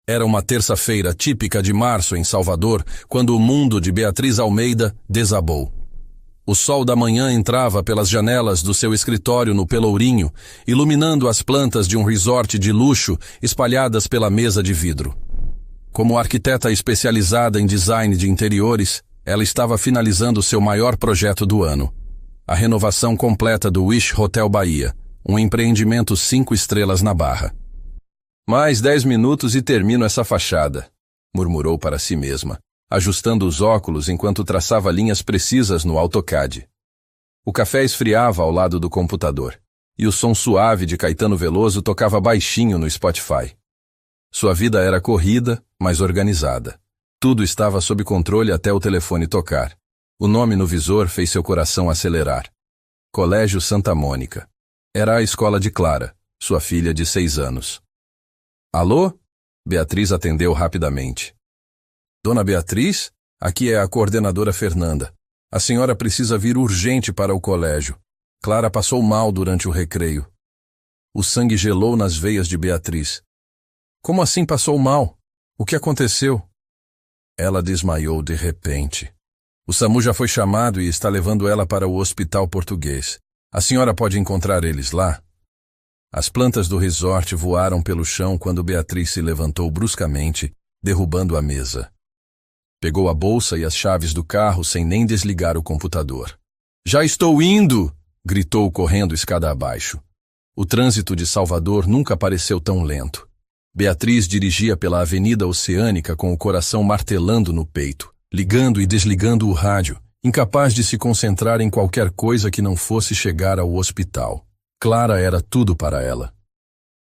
Era uma terça-feira típica de março em Salvador, quando o mundo de Beatriz Almeida desabou. O sol da manhã entrava pelas janelas do seu escritório no Pelourinho, iluminando as plantas de um resort de luxo espalhadas pela mesa de vidro. Como arquiteta especializada em design de interiores, ela estava finalizando seu maior projeto do ano, a renovação completa do Wish Hotel Bahia, um empreendimento 5 estrelas na Barra. Mais 10 minutos e termino essa fachada, murmurou para si mesma, ajustando os óculos enquanto traçava linhas precisas no AutoCAD. O café esfriava ao lado do computador, e o som suave de Caetano Veloso tocava baixinho no Spotify. Sua vida era corrida, mas organizada. Tudo estava sob controle até o telefone tocar. O nome no visor fez seu coração acelerar. Colégio Santa Mônica. Era a escola de Clara, sua filha de 6 anos. Alô? Beatriz atendeu rapidamente. Dona Beatriz? Aqui é a coordenadora Fernanda. A senhora precisa vir urgente para o colégio. Clara passou mal durante o recreio. O sangue gelou nas veias de Beatriz. Como assim passou mal? O que aconteceu? Ela desmaiou de repente. O SAMU já foi chamado e está levando ela para o Hospital Português. A senhora pode encontrar eles lá? As plantas do resort voaram pelo chão quando Beatriz se levantou bruscamente, derrubando a mesa. Pegou a bolsa e as chaves do carro sem nem desligar o computador. Já estou indo! Gritou correndo escada abaixo. O trânsito de Salvador nunca pareceu tão lento. Beatriz dirigia pela Avenida Oceânica com o coração martelando no peito, ligando e desligando o rádio, incapaz de se concentrar em qualquer coisa que não fosse chegar ao hospital. Clara era tudo para ela.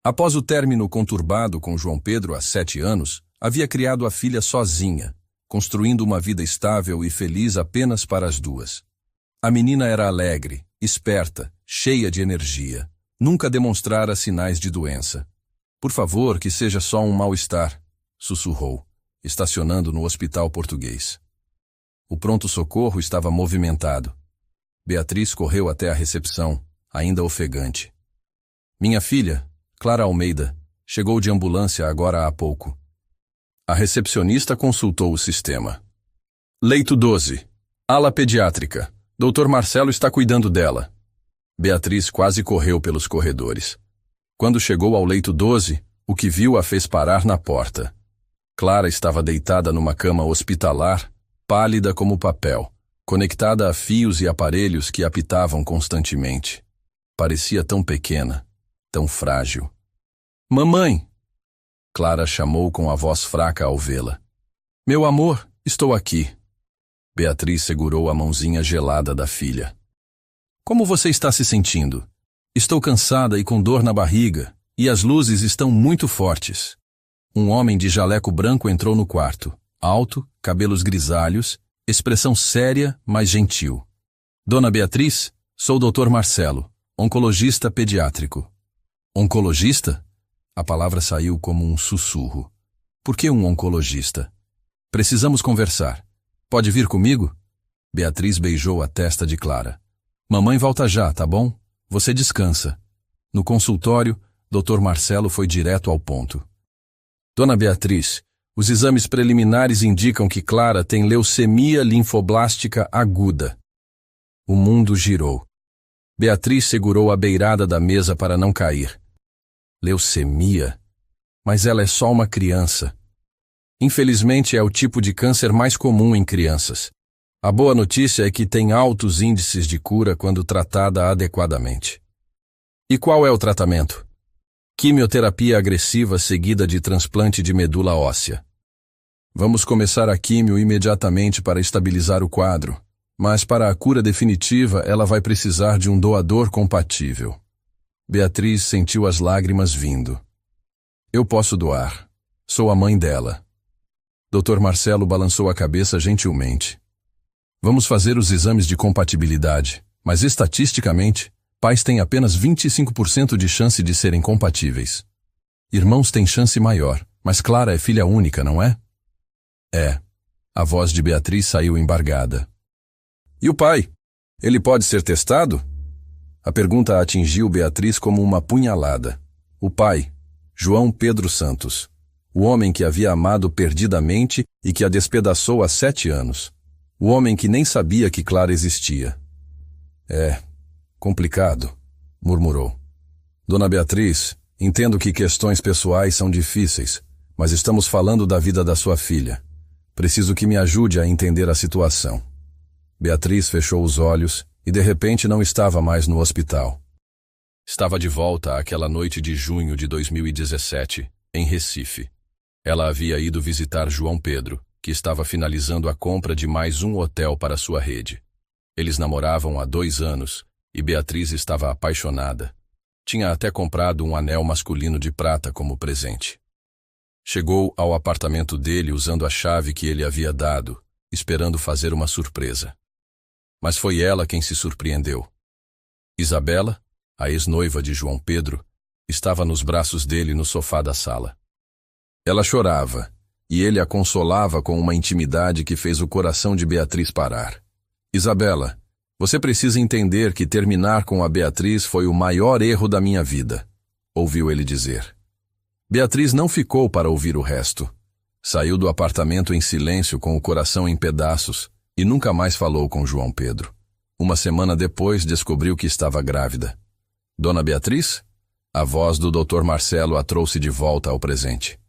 Após o término conturbado com João Pedro há 7 anos, havia criado a filha sozinha, construindo uma vida estável e feliz apenas para as duas. A menina era alegre, esperta, cheia de energia. Nunca demonstrara sinais de doença. Por favor, que seja só um mal-estar, sussurrou, estacionando no Hospital Português. O pronto-socorro estava movimentado. Beatriz correu até a recepção, ainda ofegante. Minha filha, Clara Almeida, chegou de ambulância agora há pouco. A recepcionista consultou o sistema. Leito 12. Ala pediátrica. Dr. Marcelo está cuidando dela. Beatriz quase correu pelos corredores. Quando chegou ao leito 12, o que viu a fez parar na porta. Clara estava deitada numa cama hospitalar, pálida como papel, conectada a fios e aparelhos que apitavam constantemente. Parecia tão pequena, tão frágil. Mamãe! Clara chamou com a voz fraca ao vê-la. Meu amor, estou aqui. Beatriz segurou a mãozinha gelada da filha. Como você está se sentindo? Estou cansada e com dor na barriga, e as luzes estão muito fortes. Um homem de jaleco branco entrou no quarto, alto, cabelos grisalhos, expressão séria, mas gentil. Dona Beatriz, sou o Dr. Marcelo, oncologista pediátrico. Oncologista? A palavra saiu como um sussurro. Por que um oncologista? Precisamos conversar. Pode vir comigo? Beatriz beijou a testa de Clara. Mamãe volta já, tá bom? Você descansa. No consultório, Dr. Marcelo foi direto ao ponto. Dona Beatriz, os exames preliminares indicam que Clara tem leucemia linfoblástica aguda. O mundo girou. Beatriz segurou a beirada da mesa para não cair. Leucemia? Mas ela é só uma criança. Infelizmente é o tipo de câncer mais comum em crianças. A boa notícia é que tem altos índices de cura quando tratada adequadamente. E qual é o tratamento? Quimioterapia agressiva seguida de transplante de medula óssea. Vamos começar a químio imediatamente para estabilizar o quadro, mas para a cura definitiva ela vai precisar de um doador compatível. Beatriz sentiu as lágrimas vindo. Eu posso doar. Sou a mãe dela. Dr. Marcelo balançou a cabeça gentilmente. Vamos fazer os exames de compatibilidade, mas estatisticamente, pais têm apenas 25% de chance de serem compatíveis. Irmãos têm chance maior, mas Clara é filha única, não é? É. A voz de Beatriz saiu embargada. E o pai? Ele pode ser testado? A pergunta atingiu Beatriz como uma punhalada. O pai, João Pedro Santos, O homem que havia amado perdidamente e que a despedaçou há 7 anos. O homem que nem sabia que Clara existia. É, complicado, murmurou. Dona Beatriz, entendo que questões pessoais são difíceis, mas estamos falando da vida da sua filha. Preciso que me ajude a entender a situação. Beatriz fechou os olhos e de repente não estava mais no hospital. Estava de volta àquela noite de junho de 2017, em Recife. Ela havia ido visitar João Pedro, que estava finalizando a compra de mais um hotel para sua rede. Eles namoravam há 2 anos e Beatriz estava apaixonada. Tinha até comprado um anel masculino de prata como presente. Chegou ao apartamento dele usando a chave que ele havia dado, esperando fazer uma surpresa. Mas foi ela quem se surpreendeu. Isabela, a ex-noiva de João Pedro, estava nos braços dele no sofá da sala. Ela chorava, e ele a consolava com uma intimidade que fez o coração de Beatriz parar. Isabela, você precisa entender que terminar com a Beatriz foi o maior erro da minha vida, ouviu ele dizer. Beatriz não ficou para ouvir o resto. Saiu do apartamento em silêncio com o coração em pedaços e nunca mais falou com João Pedro. Uma semana depois descobriu que estava grávida. Dona Beatriz? A voz do Dr. Marcelo a trouxe de volta ao presente.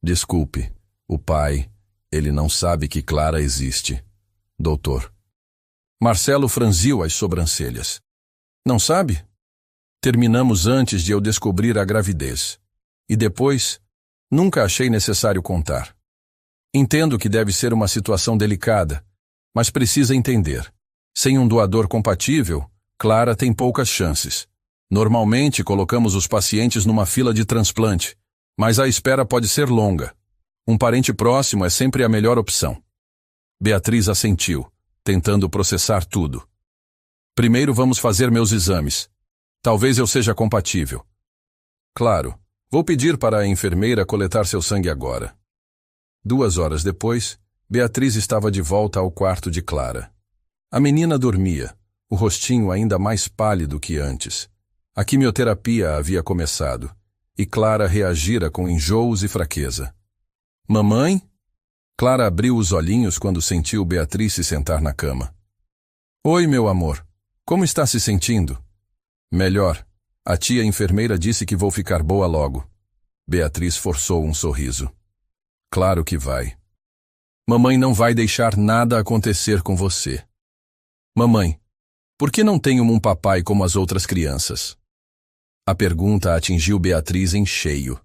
Desculpe, o pai, ele não sabe que Clara existe. Doutor. Marcelo franziu as sobrancelhas. Não sabe? Terminamos antes de eu descobrir a gravidez. E depois, nunca achei necessário contar. Entendo que deve ser uma situação delicada, mas precisa entender. Sem um doador compatível, Clara tem poucas chances. Normalmente colocamos os pacientes numa fila de transplante, mas a espera pode ser longa. Um parente próximo é sempre a melhor opção. Beatriz assentiu, tentando processar tudo. Primeiro vamos fazer meus exames. Talvez eu seja compatível. Claro, vou pedir para a enfermeira coletar seu sangue agora. 2 horas depois, Beatriz estava de volta ao quarto de Clara. A menina dormia, o rostinho ainda mais pálido que antes. A quimioterapia havia começado, e Clara reagira com enjoos e fraqueza. Mamãe? Clara abriu os olhinhos quando sentiu Beatriz se sentar na cama. Oi, meu amor. Como está se sentindo? Melhor. A tia enfermeira disse que vou ficar boa logo. Beatriz forçou um sorriso. Claro que vai. Mamãe não vai deixar nada acontecer com você. Mamãe, por que não tenho um papai como as outras crianças? A pergunta atingiu Beatriz em cheio.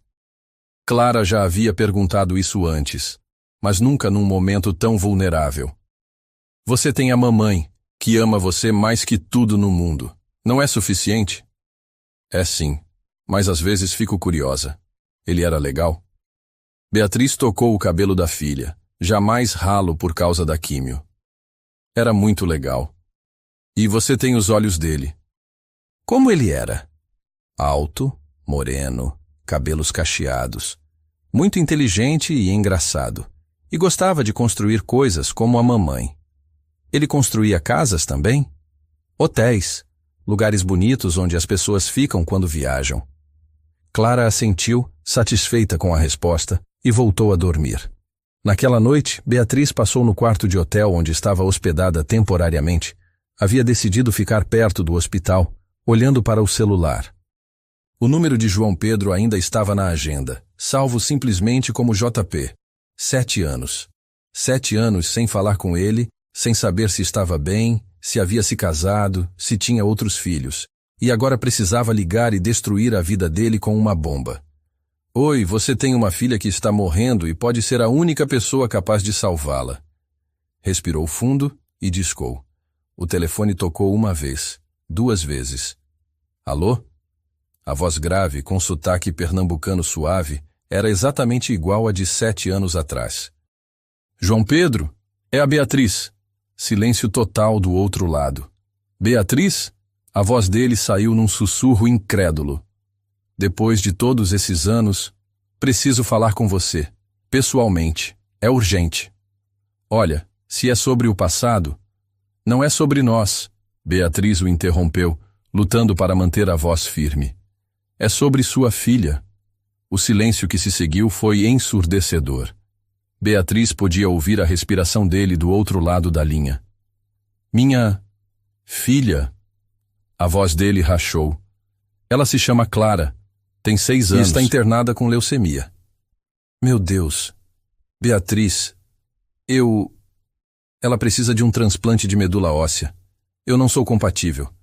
Clara já havia perguntado isso antes, mas nunca num momento tão vulnerável. Você tem a mamãe, que ama você mais que tudo no mundo. Não é suficiente? É sim, mas às vezes fico curiosa. Ele era legal? Beatriz tocou o cabelo da filha, jamais ralo por causa da químio. Era muito legal. E você tem os olhos dele. Como ele era? Alto, moreno, cabelos cacheados. Muito inteligente e engraçado. E gostava de construir coisas como a mamãe. Ele construía casas também? Hotéis, lugares bonitos onde as pessoas ficam quando viajam. Clara assentiu, satisfeita com a resposta, e voltou a dormir. Naquela noite, Beatriz passou no quarto de hotel onde estava hospedada temporariamente. Havia decidido ficar perto do hospital, olhando para o celular. O número de João Pedro ainda estava na agenda, salvo simplesmente como JP. 7 anos. 7 anos sem falar com ele, sem saber se estava bem, se havia se casado, se tinha outros filhos. E agora precisava ligar e destruir a vida dele com uma bomba. Oi, você tem uma filha que está morrendo e pode ser a única pessoa capaz de salvá-la. Respirou fundo e discou. O telefone tocou 1 vez, 2 vezes. Alô? A voz grave, com sotaque pernambucano suave, era exatamente igual à de 7 anos atrás. João Pedro? É a Beatriz. Silêncio total do outro lado. Beatriz? A voz dele saiu num sussurro incrédulo. Depois de todos esses anos, preciso falar com você, pessoalmente. É urgente. Olha, se é sobre o passado, não é sobre nós. Beatriz o interrompeu, lutando para manter a voz firme. É sobre sua filha. O silêncio que se seguiu foi ensurdecedor. Beatriz podia ouvir a respiração dele do outro lado da linha. Minha filha. A voz dele rachou. Ela se chama Clara, tem 6 anos e está internada com leucemia. Meu Deus. Beatriz, ela precisa de um transplante de medula óssea. Eu não sou compatível.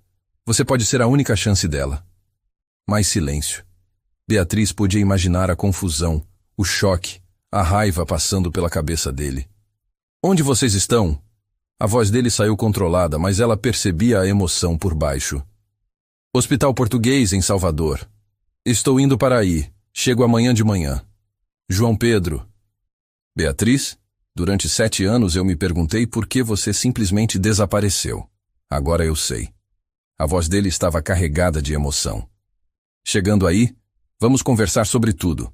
Você pode ser a única chance dela. Mais silêncio. Beatriz podia imaginar a confusão, o choque, a raiva passando pela cabeça dele. Onde vocês estão? A voz dele saiu controlada, mas ela percebia a emoção por baixo. Hospital Português, em Salvador. Estou indo para aí. Chego amanhã de manhã. João Pedro. Beatriz, durante 7 anos eu me perguntei por que você simplesmente desapareceu. Agora eu sei. A voz dele estava carregada de emoção. Chegando aí, vamos conversar sobre tudo.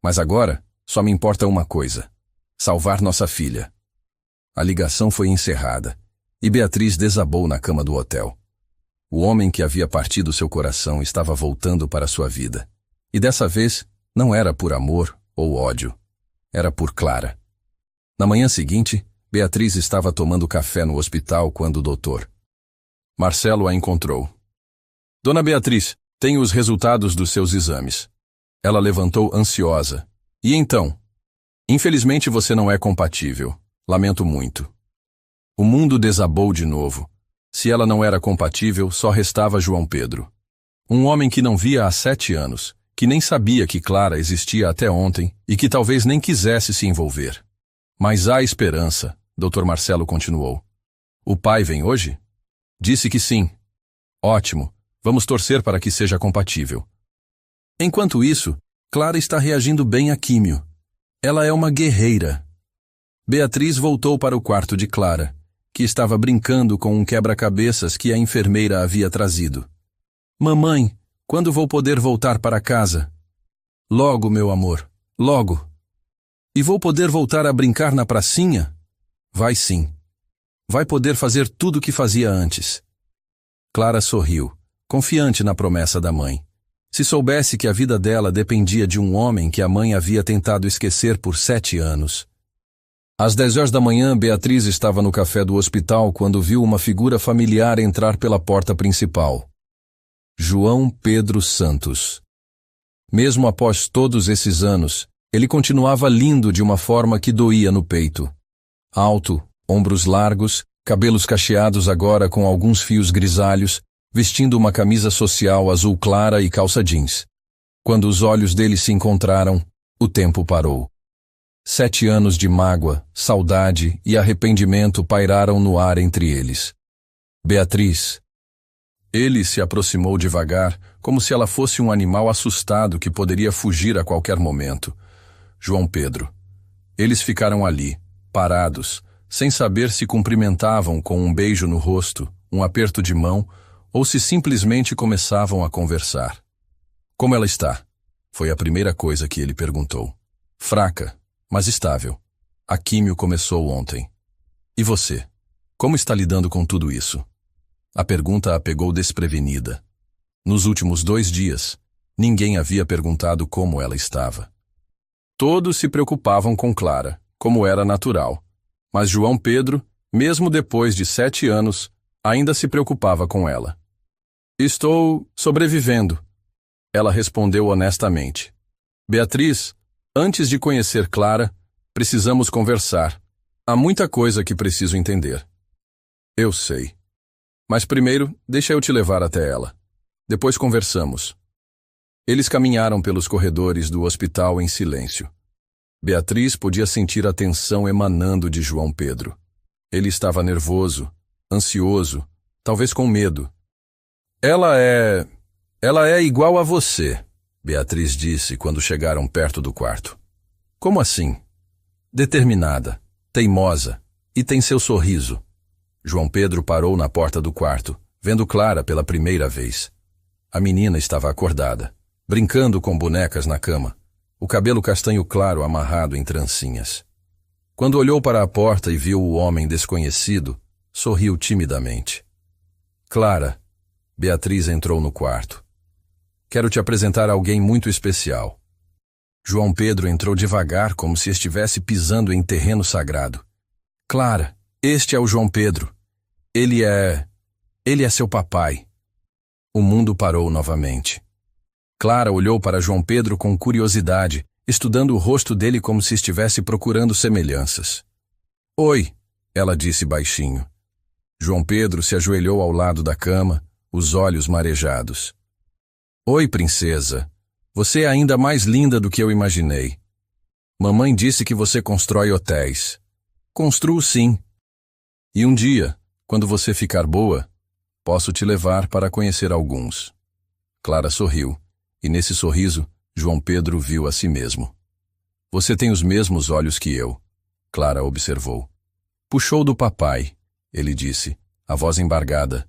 Mas agora, só me importa uma coisa. Salvar nossa filha. A ligação foi encerrada, e Beatriz desabou na cama do hotel. O homem que havia partido seu coração estava voltando para sua vida. E dessa vez, não era por amor ou ódio. Era por Clara. Na manhã seguinte, Beatriz estava tomando café no hospital quando o doutor Marcelo a encontrou. Dona Beatriz, tenho os resultados dos seus exames. Ela levantou ansiosa. E então? Infelizmente você não é compatível. Lamento muito. O mundo desabou de novo. Se ela não era compatível, só restava João Pedro. Um homem que não via há 7 anos, que nem sabia que Clara existia até ontem e que talvez nem quisesse se envolver. Mas há esperança, Dr. Marcelo continuou. O pai vem hoje? Disse que sim. Ótimo, vamos torcer para que seja compatível. Enquanto isso, Clara está reagindo bem à químio. Ela é uma guerreira. Beatriz voltou para o quarto de Clara, que estava brincando com um quebra-cabeças que a enfermeira havia trazido. Mamãe, quando vou poder voltar para casa? Logo, meu amor, logo. E vou poder voltar a brincar na pracinha? Vai sim. Vai poder fazer tudo o que fazia antes. Clara sorriu, confiante na promessa da mãe. Se soubesse que a vida dela dependia de um homem que a mãe havia tentado esquecer por 7 anos. Às 10 horas da manhã, Beatriz estava no café do hospital quando viu uma figura familiar entrar pela porta principal. João Pedro Santos. Mesmo após todos esses anos, ele continuava lindo de uma forma que doía no peito. Alto, ombros largos, cabelos cacheados agora com alguns fios grisalhos, vestindo uma camisa social azul clara e calça jeans. Quando os olhos dele se encontraram, o tempo parou. 7 anos de mágoa, saudade e arrependimento pairaram no ar entre eles. Beatriz. Ele se aproximou devagar, como se ela fosse um animal assustado que poderia fugir a qualquer momento. João Pedro. Eles ficaram ali, parados, sem saber se cumprimentavam com um beijo no rosto, um aperto de mão, ou se simplesmente começavam a conversar. Como ela está? Foi a primeira coisa que ele perguntou. Fraca, mas estável. A químio começou ontem. E você? Como está lidando com tudo isso? A pergunta a pegou desprevenida. Nos últimos 2 dias, ninguém havia perguntado como ela estava. Todos se preocupavam com Clara, como era natural. Mas João Pedro, mesmo depois de 7 anos, ainda se preocupava com ela. Estou sobrevivendo, ela respondeu honestamente. Beatriz, antes de conhecer Clara, precisamos conversar. Há muita coisa que preciso entender. Eu sei. Mas primeiro, deixa eu te levar até ela. Depois conversamos. Eles caminharam pelos corredores do hospital em silêncio. Beatriz podia sentir a tensão emanando de João Pedro. Ele estava nervoso, ansioso, talvez com medo. Ela é igual a você, Beatriz disse quando chegaram perto do quarto. Como assim? Determinada, teimosa, e tem seu sorriso. João Pedro parou na porta do quarto, vendo Clara pela primeira vez. A menina estava acordada, brincando com bonecas na cama, o cabelo castanho claro amarrado em trancinhas. Quando olhou para a porta e viu o homem desconhecido, sorriu timidamente. Clara, Beatriz entrou no quarto. Quero te apresentar alguém muito especial. João Pedro entrou devagar, como se estivesse pisando em terreno sagrado. Clara, este é o João Pedro. Ele é seu papai. O mundo parou novamente. Clara olhou para João Pedro com curiosidade, estudando o rosto dele como se estivesse procurando semelhanças. Oi, ela disse baixinho. João Pedro se ajoelhou ao lado da cama, os olhos marejados. Oi, princesa. Você é ainda mais linda do que eu imaginei. Mamãe disse que você constrói hotéis. Construo sim. E um dia, quando você ficar boa, posso te levar para conhecer alguns. Clara sorriu, e nesse sorriso, João Pedro viu a si mesmo. Você tem os mesmos olhos que eu, Clara observou. Puxou do papai, ele disse, a voz embargada.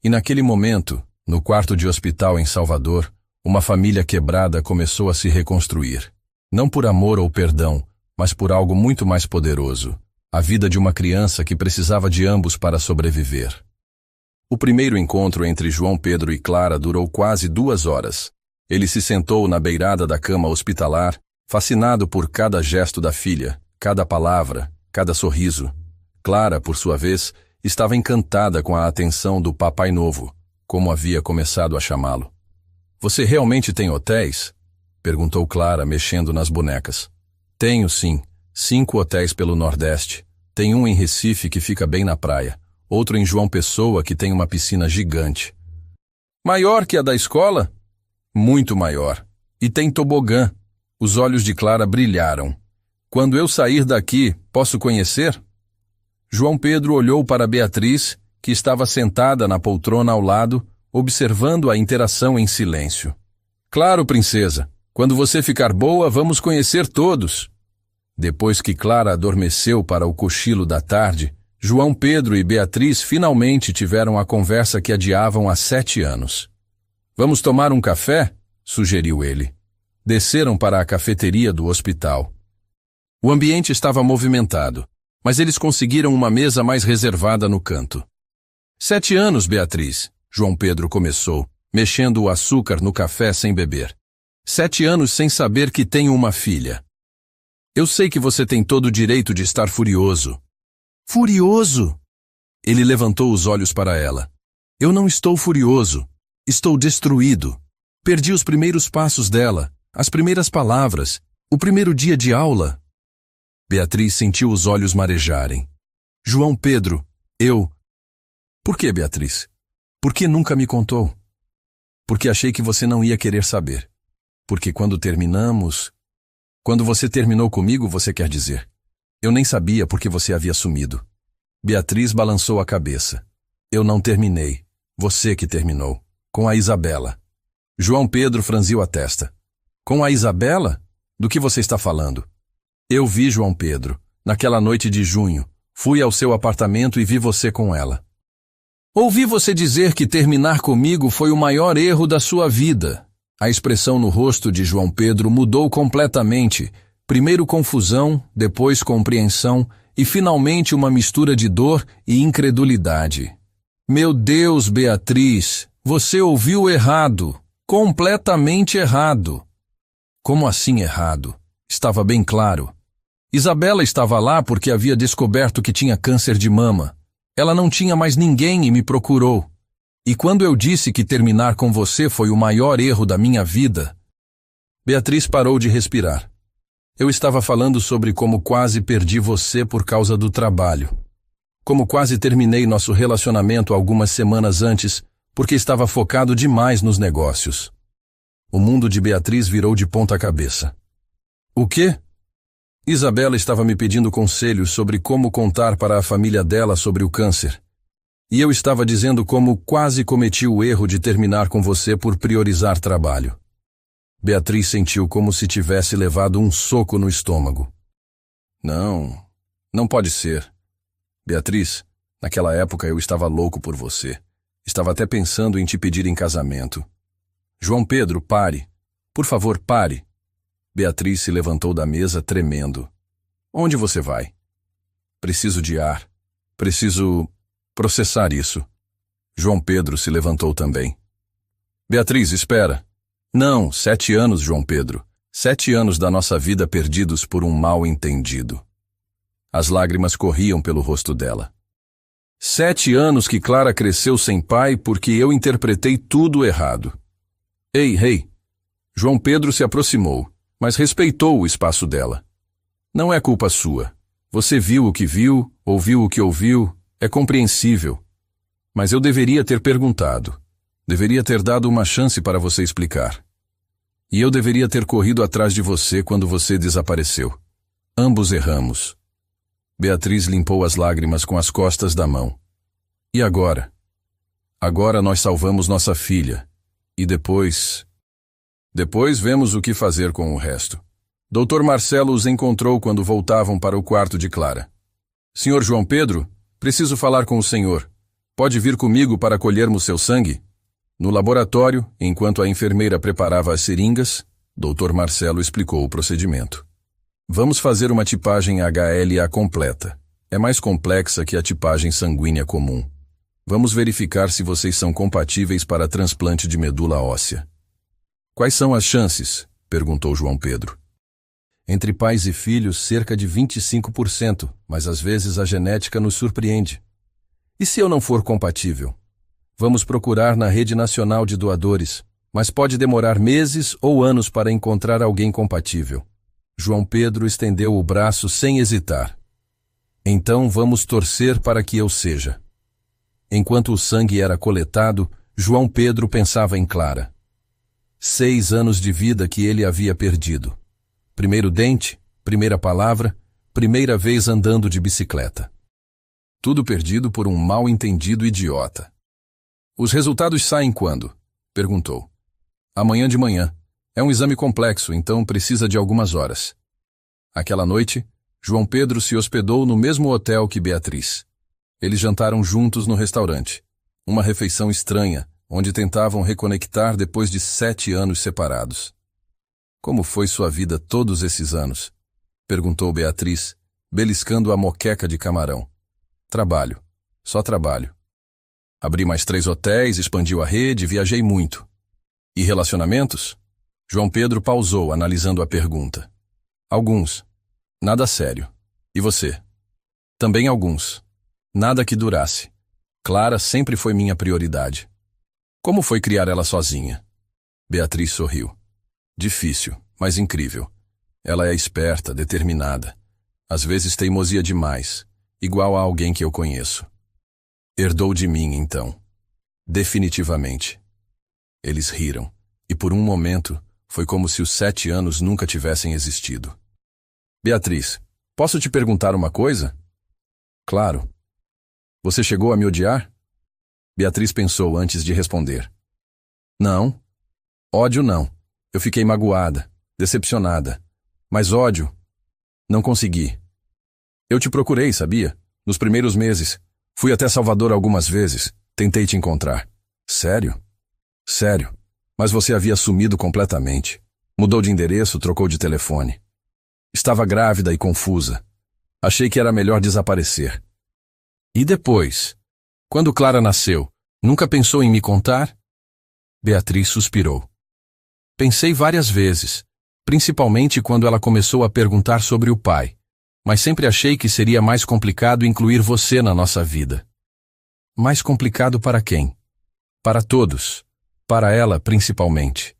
E naquele momento, no quarto de hospital em Salvador, uma família quebrada começou a se reconstruir. Não por amor ou perdão, mas por algo muito mais poderoso. A vida de uma criança que precisava de ambos para sobreviver. O primeiro encontro entre João Pedro e Clara durou quase 2 horas. Ele se sentou na beirada da cama hospitalar, fascinado por cada gesto da filha, cada palavra, cada sorriso. Clara, por sua vez, estava encantada com a atenção do papai novo, como havia começado a chamá-lo. Você realmente tem hotéis? Perguntou Clara, mexendo nas bonecas. Tenho sim, 5 hotéis pelo Nordeste. Tem um em Recife que fica bem na praia, outro em João Pessoa que tem uma piscina gigante. Maior que a da escola? Muito maior. E tem tobogã. Os olhos de Clara brilharam. Quando eu sair daqui, posso conhecer? João Pedro olhou para Beatriz, que estava sentada na poltrona ao lado, observando a interação em silêncio. Claro, princesa. Quando você ficar boa, vamos conhecer todos. Depois que Clara adormeceu para o cochilo da tarde, João Pedro e Beatriz finalmente tiveram a conversa que adiavam há 7 anos. Vamos tomar um café? Sugeriu ele. Desceram para a cafeteria do hospital. O ambiente estava movimentado, mas eles conseguiram uma mesa mais reservada no canto. 7 anos, Beatriz, João Pedro começou, mexendo o açúcar no café sem beber. 7 anos sem saber que tenho uma filha. Eu sei que você tem todo o direito de estar furioso. Furioso? Ele levantou os olhos para ela. Eu não estou furioso. Estou destruído. Perdi os primeiros passos dela, as primeiras palavras, o primeiro dia de aula. Beatriz sentiu os olhos marejarem. João Pedro, eu... Por que, Beatriz? Por que nunca me contou? Porque achei que você não ia querer saber. Porque quando terminamos... Quando você terminou comigo, você quer dizer. Eu nem sabia porque você havia sumido. Beatriz balançou a cabeça. Eu não terminei. Você que terminou. Com a Isabela. João Pedro franziu a testa. Com a Isabela? Do que você está falando? Eu vi João Pedro, naquela noite de junho. Fui ao seu apartamento e vi você com ela. Ouvi você dizer que terminar comigo foi o maior erro da sua vida. A expressão no rosto de João Pedro mudou completamente. Primeiro confusão, depois compreensão e finalmente uma mistura de dor e incredulidade. Meu Deus, Beatriz, você ouviu errado. Completamente errado. Como assim errado? Estava bem claro. Isabela estava lá porque havia descoberto que tinha câncer de mama. Ela não tinha mais ninguém e me procurou. E quando eu disse que terminar com você foi o maior erro da minha vida... Beatriz parou de respirar. Eu estava falando sobre como quase perdi você por causa do trabalho. Como quase terminei nosso relacionamento algumas semanas antes, porque estava focado demais nos negócios. O mundo de Beatriz virou de ponta cabeça. O quê? Isabela estava me pedindo conselhos sobre como contar para a família dela sobre o câncer. E eu estava dizendo como quase cometi o erro de terminar com você por priorizar trabalho. Beatriz sentiu como se tivesse levado um soco no estômago. Não pode ser. Beatriz, naquela época eu estava louco por você. Estava até pensando em te pedir em casamento. João Pedro, pare. Por favor, pare. Beatriz se levantou da mesa tremendo. Onde você vai? Preciso de ar. Preciso processar isso. João Pedro se levantou também. Beatriz, espera. Não, 7 anos, João Pedro. 7 anos da nossa vida perdidos por um mal-entendido. As lágrimas corriam pelo rosto dela. 7 anos que Clara cresceu sem pai porque eu interpretei tudo errado. Ei, rei! João Pedro se aproximou, mas respeitou o espaço dela. Não é culpa sua. Você viu o que viu, ouviu o que ouviu, é compreensível. Mas eu deveria ter perguntado. Deveria ter dado uma chance para você explicar. E eu deveria ter corrido atrás de você quando você desapareceu. Ambos erramos. Beatriz limpou as lágrimas com as costas da mão. E agora? Agora nós salvamos nossa filha. E depois... Depois vemos o que fazer com o resto. Dr. Marcelo os encontrou quando voltavam para o quarto de Clara. Senhor João Pedro, preciso falar com o senhor. Pode vir comigo para colhermos seu sangue? No laboratório, enquanto a enfermeira preparava as seringas, Dr. Marcelo explicou o procedimento. Vamos fazer uma tipagem HLA completa. É mais complexa que a tipagem sanguínea comum. Vamos verificar se vocês são compatíveis para transplante de medula óssea. Quais são as chances? Perguntou João Pedro. Entre pais e filhos, cerca de 25%, mas às vezes a genética nos surpreende. E se eu não for compatível? Vamos procurar na Rede Nacional de Doadores, mas pode demorar meses ou anos para encontrar alguém compatível. João Pedro estendeu o braço sem hesitar. Então vamos torcer para que eu seja. Enquanto o sangue era coletado, João Pedro pensava em Clara. 6 anos de vida que ele havia perdido. Primeiro dente, primeira palavra, primeira vez andando de bicicleta. Tudo perdido por um mal-entendido idiota. Os resultados saem quando? Perguntou. Amanhã de manhã. É um exame complexo, então precisa de algumas horas. Aquela noite, João Pedro se hospedou no mesmo hotel que Beatriz. Eles jantaram juntos no restaurante. Uma refeição estranha, onde tentavam reconectar depois de 7 anos separados. Como foi sua vida todos esses anos? Perguntou Beatriz, beliscando a moqueca de camarão. Trabalho. Só trabalho. Abri mais 3 hotéis, expandiu a rede, viajei muito. E relacionamentos? João Pedro pausou, analisando a pergunta. Alguns. Nada sério. E você? Também alguns. Nada que durasse. Clara sempre foi minha prioridade. Como foi criar ela sozinha? Beatriz sorriu. Difícil, mas incrível. Ela é esperta, determinada. Às vezes teimosia demais, igual a alguém que eu conheço. Herdou de mim, então. Definitivamente. Eles riram, e por um momento foi como se os 7 anos nunca tivessem existido. Beatriz, posso te perguntar uma coisa? Claro. Você chegou a me odiar? Beatriz pensou antes de responder. Não. Ódio não. Eu fiquei magoada, decepcionada. Mas ódio, não consegui. Eu te procurei, sabia? Nos primeiros meses. Fui até Salvador algumas vezes. Tentei te encontrar. Sério? Sério. Mas você havia sumido completamente. Mudou de endereço, trocou de telefone. Estava grávida e confusa. Achei que era melhor desaparecer. E depois? Quando Clara nasceu, nunca pensou em me contar? Beatriz suspirou. Pensei várias vezes, principalmente quando ela começou a perguntar sobre o pai, mas sempre achei que seria mais complicado incluir você na nossa vida. Mais complicado para quem? Para todos. Para ela, principalmente.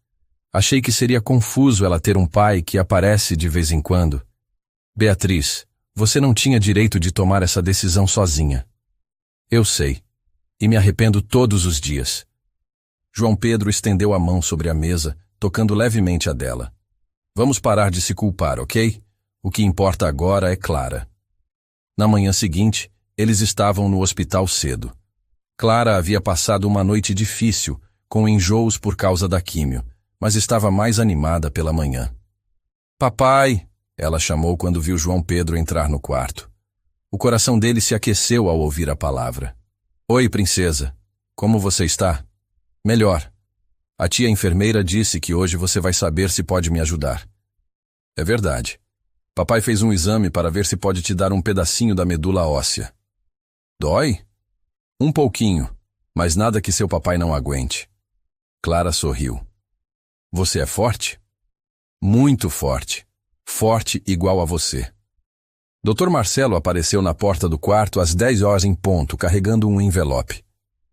Achei que seria confuso ela ter um pai que aparece de vez em quando. Beatriz, você não tinha direito de tomar essa decisão sozinha. Eu sei. E me arrependo todos os dias. João Pedro estendeu a mão sobre a mesa, tocando levemente a dela. Vamos parar de se culpar, ok? O que importa agora é Clara. Na manhã seguinte, eles estavam no hospital cedo. Clara havia passado uma noite difícil, com enjoos por causa da químio, mas estava mais animada pela manhã. Papai! Ela chamou quando viu João Pedro entrar no quarto. O coração dele se aqueceu ao ouvir a palavra. Oi, princesa. Como você está? Melhor. A tia enfermeira disse que hoje você vai saber se pode me ajudar. É verdade. Papai fez um exame para ver se pode te dar um pedacinho da medula óssea. Dói? Um pouquinho, mas nada que seu papai não aguente. Clara sorriu. Você é forte? Muito forte. Forte igual a você. Dr. Marcelo apareceu na porta do quarto às 10 horas em ponto, carregando um envelope.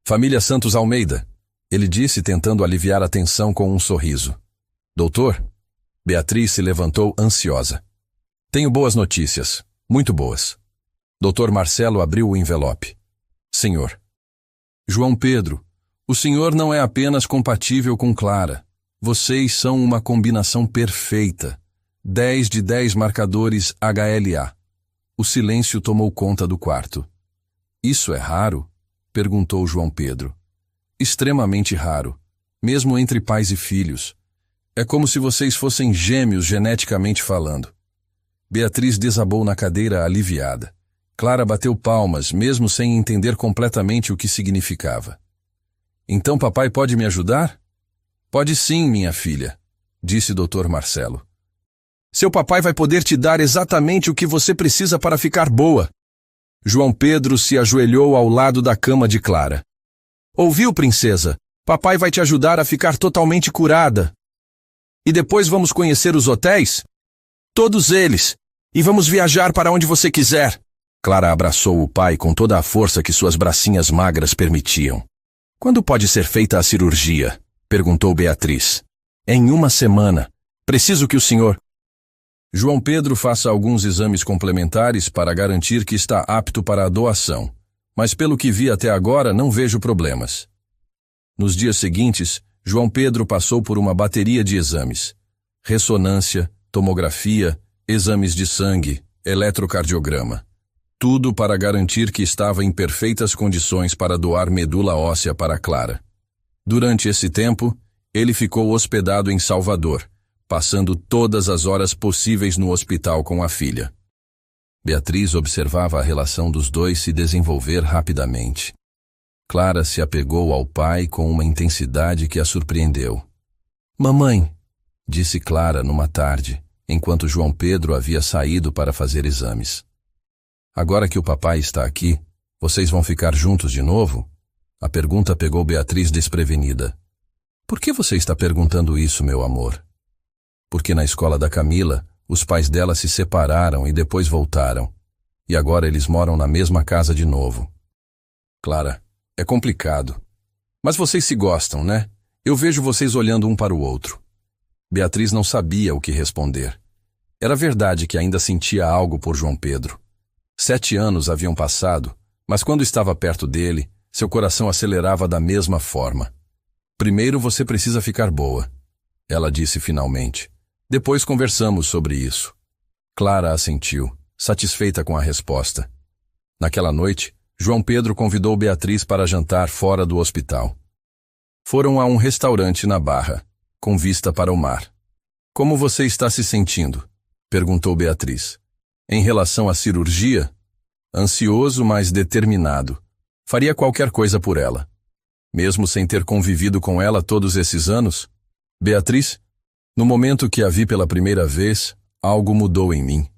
Família Santos Almeida, ele disse, tentando aliviar a tensão com um sorriso. Doutor? Beatriz se levantou ansiosa. Tenho boas notícias. Muito boas. Dr. Marcelo abriu o envelope. Senhor. João Pedro, o senhor não é apenas compatível com Clara. Vocês são uma combinação perfeita. 10 de 10 marcadores HLA. O silêncio tomou conta do quarto. Isso é raro? Perguntou João Pedro. Extremamente raro, mesmo entre pais e filhos. É como se vocês fossem gêmeos geneticamente falando. Beatriz desabou na cadeira aliviada. Clara bateu palmas, mesmo sem entender completamente o que significava. Então papai pode me ajudar? Pode sim, minha filha, disse Dr. Marcelo. Seu papai vai poder te dar exatamente o que você precisa para ficar boa. João Pedro se ajoelhou ao lado da cama de Clara. Ouviu, princesa? Papai vai te ajudar a ficar totalmente curada. E depois vamos conhecer os hotéis? Todos eles. E vamos viajar para onde você quiser. Clara abraçou o pai com toda a força que suas bracinhas magras permitiam. Quando pode ser feita a cirurgia? Perguntou Beatriz. Em uma semana. Preciso que o senhor... João Pedro faça alguns exames complementares para garantir que está apto para a doação, mas pelo que vi até agora não vejo problemas. Nos dias seguintes, João Pedro passou por uma bateria de exames. Ressonância, tomografia, exames de sangue, eletrocardiograma. Tudo para garantir que estava em perfeitas condições para doar medula óssea para Clara. Durante esse tempo, ele ficou hospedado em Salvador, passando todas as horas possíveis no hospital com a filha. Beatriz observava a relação dos dois se desenvolver rapidamente. Clara se apegou ao pai com uma intensidade que a surpreendeu. Mamãe, disse Clara numa tarde, enquanto João Pedro havia saído para fazer exames. Agora que o papai está aqui, vocês vão ficar juntos de novo? A pergunta pegou Beatriz desprevenida. Por que você está perguntando isso, meu amor? Porque na escola da Camila, os pais dela se separaram e depois voltaram. E agora eles moram na mesma casa de novo. Clara, é complicado. Mas vocês se gostam, né? Eu vejo vocês olhando um para o outro. Beatriz não sabia o que responder. Era verdade que ainda sentia algo por João Pedro. 7 anos haviam passado, mas quando estava perto dele, seu coração acelerava da mesma forma. Primeiro você precisa ficar boa, ela disse finalmente. Depois conversamos sobre isso. Clara assentiu, satisfeita com a resposta. Naquela noite, João Pedro convidou Beatriz para jantar fora do hospital. Foram a um restaurante na Barra, com vista para o mar. Como você está se sentindo? Perguntou Beatriz. Em relação à cirurgia? Ansioso, mas determinado. Faria qualquer coisa por ela. Mesmo sem ter convivido com ela todos esses anos? Beatriz? No momento que a vi pela primeira vez, algo mudou em mim.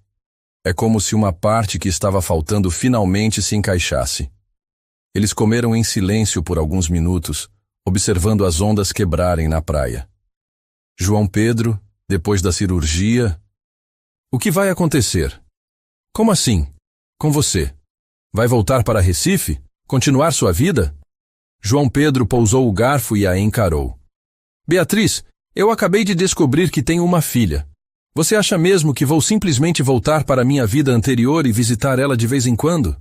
É como se uma parte que estava faltando finalmente se encaixasse. Eles comeram em silêncio por alguns minutos, observando as ondas quebrarem na praia. João Pedro, depois da cirurgia... O que vai acontecer? Como assim? Com você? Vai voltar para Recife? Continuar sua vida? João Pedro pousou o garfo e a encarou. Beatriz, eu acabei de descobrir que tenho uma filha. Você acha mesmo que vou simplesmente voltar para minha vida anterior e visitar ela de vez em quando?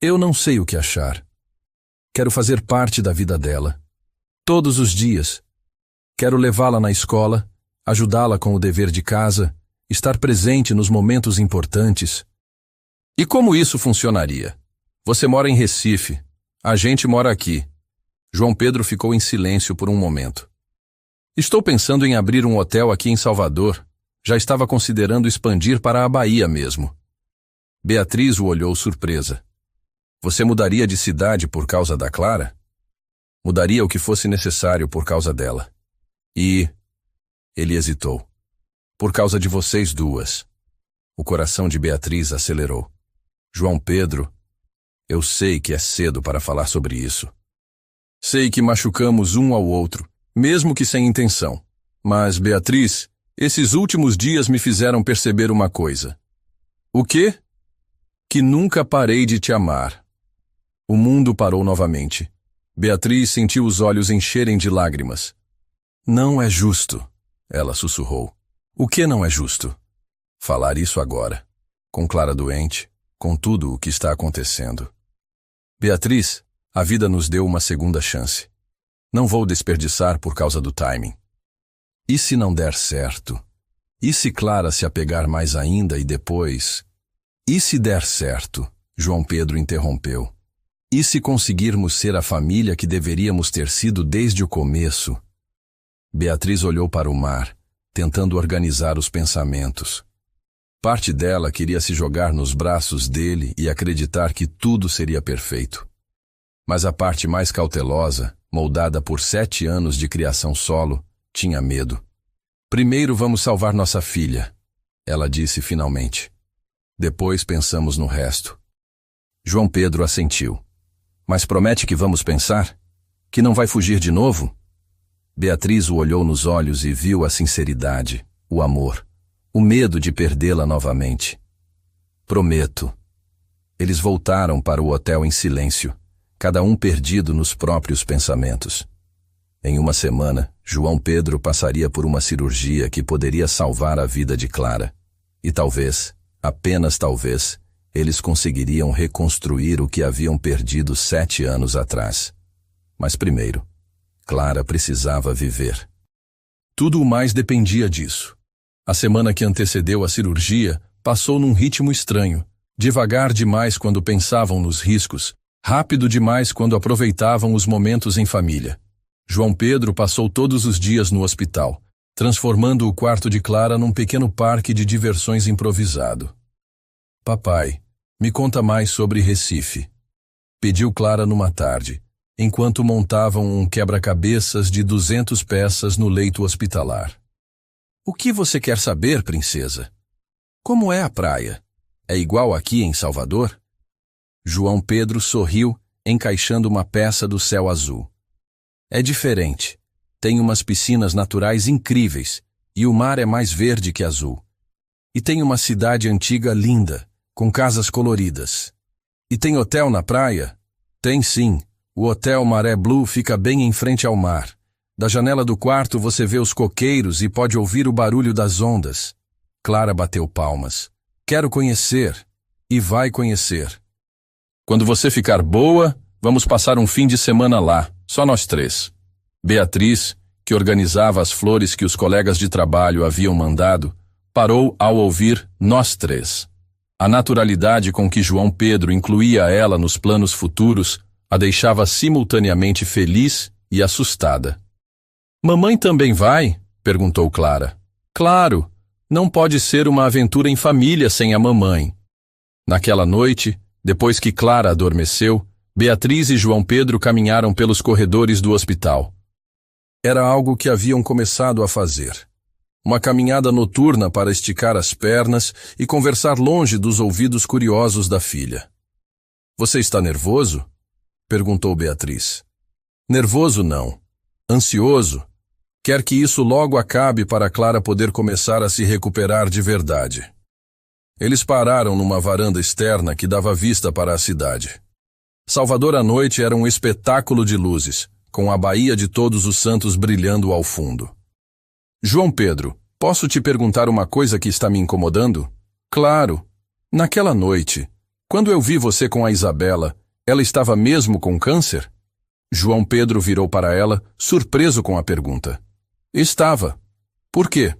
Eu não sei o que achar. Quero fazer parte da vida dela. Todos os dias. Quero levá-la na escola, ajudá-la com o dever de casa, estar presente nos momentos importantes. E como isso funcionaria? Você mora em Recife. A gente mora aqui. João Pedro ficou em silêncio por um momento. Estou pensando em abrir um hotel aqui em Salvador. Já estava considerando expandir para a Bahia mesmo. Beatriz o olhou surpresa. Você mudaria de cidade por causa da Clara? Mudaria o que fosse necessário por causa dela. E... Ele hesitou. Por causa de vocês duas. O coração de Beatriz acelerou. João Pedro, eu sei que é cedo para falar sobre isso. Sei que machucamos um ao outro, mesmo que sem intenção. Mas, Beatriz, Esses últimos dias me fizeram perceber uma coisa. O quê? Que nunca parei de te amar. O mundo parou novamente. Beatriz sentiu os olhos encherem de lágrimas. Não é justo, ela sussurrou. O que não é justo? Falar isso agora, com Clara doente, com tudo o que está acontecendo. Beatriz, a vida nos deu uma segunda chance. Não vou desperdiçar por causa do timing. E se não der certo? E se Clara se apegar mais ainda e depois... E se der certo? João Pedro interrompeu. E se conseguirmos ser a família que deveríamos ter sido desde o começo? Beatriz olhou para o mar, tentando organizar os pensamentos. Parte dela queria se jogar nos braços dele e acreditar que tudo seria perfeito. Mas a parte mais cautelosa, moldada por 7 anos de criação solo, tinha medo. Primeiro vamos salvar nossa filha, ela disse finalmente. Depois pensamos no resto. João Pedro assentiu. Mas promete que vamos pensar? Que não vai fugir de novo? Beatriz o olhou nos olhos e viu a sinceridade, o amor, o medo de perdê-la novamente. Prometo. Eles voltaram para o hotel em silêncio, cada um perdido nos próprios pensamentos. Em uma semana, João Pedro passaria por uma cirurgia que poderia salvar a vida de Clara. E talvez, apenas talvez, eles conseguiriam reconstruir o que haviam perdido 7 anos atrás. Mas primeiro, Clara precisava viver. Tudo o mais dependia disso. A semana que antecedeu a cirurgia passou num ritmo estranho, devagar demais quando pensavam nos riscos, rápido demais quando aproveitavam os momentos em família. João Pedro passou todos os dias no hospital, transformando o quarto de Clara num pequeno parque de diversões improvisado. Papai, me conta mais sobre Recife, pediu Clara numa tarde, enquanto montavam um quebra-cabeças de 200 peças no leito hospitalar. O que você quer saber, princesa? Como é a praia? É igual aqui em Salvador? João Pedro sorriu, encaixando uma peça do céu azul. É diferente. Tem umas piscinas naturais incríveis, e o mar é mais verde que azul. E tem uma cidade antiga linda, com casas coloridas. E tem hotel na praia? Tem sim. O Hotel Maré Blue fica bem em frente ao mar. Da janela do quarto você vê os coqueiros e pode ouvir o barulho das ondas. Clara bateu palmas. Quero conhecer. E vai conhecer. Quando você ficar boa, vamos passar um fim de semana lá, só nós 3. Beatriz, que organizava as flores que os colegas de trabalho haviam mandado, parou ao ouvir nós 3. A naturalidade com que João Pedro incluía ela nos planos futuros a deixava simultaneamente feliz e assustada. Mamãe também vai? Perguntou Clara. Claro, não pode ser uma aventura em família sem a mamãe. Naquela noite, depois que Clara adormeceu, Beatriz e João Pedro caminharam pelos corredores do hospital. Era algo que haviam começado a fazer. Uma caminhada noturna para esticar as pernas e conversar longe dos ouvidos curiosos da filha. Você está nervoso? Perguntou Beatriz. Nervoso não. Ansioso. Quer que isso logo acabe para Clara poder começar a se recuperar de verdade. Eles pararam numa varanda externa que dava vista para a cidade. Salvador à noite era um espetáculo de luzes, com a Baía de Todos os Santos brilhando ao fundo. João Pedro, posso te perguntar uma coisa que está me incomodando? Claro. Naquela noite, quando eu vi você com a Isabela, ela estava mesmo com câncer? João Pedro virou para ela, surpreso com a pergunta. Estava. Por quê?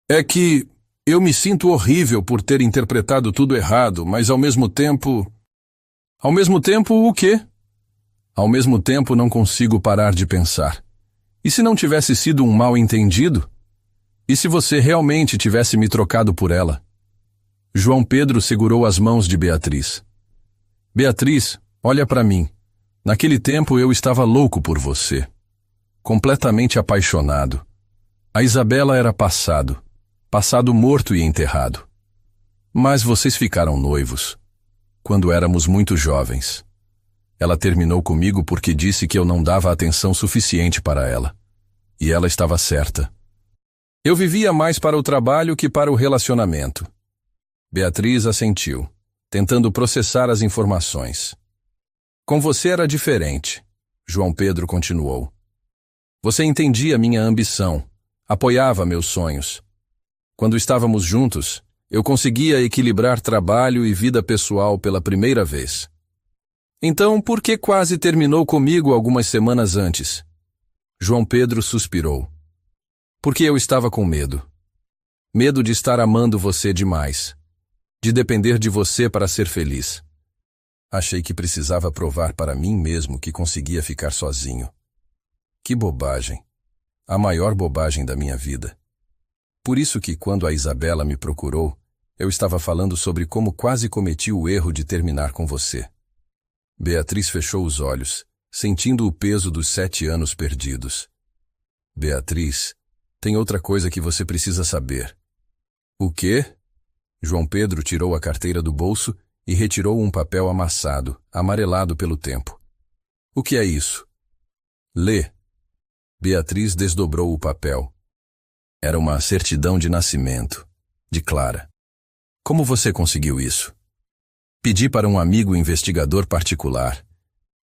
É que eu me sinto horrível por ter interpretado tudo errado, mas ao mesmo tempo... Ao mesmo tempo, o quê? Ao mesmo tempo, não consigo parar de pensar. E se não tivesse sido um mal-entendido? E se você realmente tivesse me trocado por ela? João Pedro segurou as mãos de Beatriz. Beatriz, olha para mim. Naquele tempo eu estava louco por você. Completamente apaixonado. A Isabela era passado. Passado morto e enterrado. Mas vocês ficaram noivos. Quando éramos muito jovens. Ela terminou comigo porque disse que eu não dava atenção suficiente para ela. E ela estava certa. Eu vivia mais para o trabalho que para o relacionamento. Beatriz assentiu, tentando processar as informações. Com você era diferente, João Pedro continuou. Você entendia minha ambição, apoiava meus sonhos. Quando estávamos juntos, eu conseguia equilibrar trabalho e vida pessoal pela primeira vez. Então, por que quase terminou comigo algumas semanas antes? João Pedro suspirou. Porque eu estava com medo. Medo de estar amando você demais. De depender de você para ser feliz. Achei que precisava provar para mim mesmo que conseguia ficar sozinho. Que bobagem. A maior bobagem da minha vida. Por isso que quando a Isabela me procurou, eu estava falando sobre como quase cometi o erro de terminar com você. Beatriz fechou os olhos, sentindo o peso dos 7 anos perdidos. Beatriz, tem outra coisa que você precisa saber. O quê? João Pedro tirou a carteira do bolso e retirou um papel amassado, amarelado pelo tempo. O que é isso? Lê. Beatriz desdobrou o papel. Era uma certidão de nascimento, de Clara. Como você conseguiu isso? Pedi para um amigo investigador particular.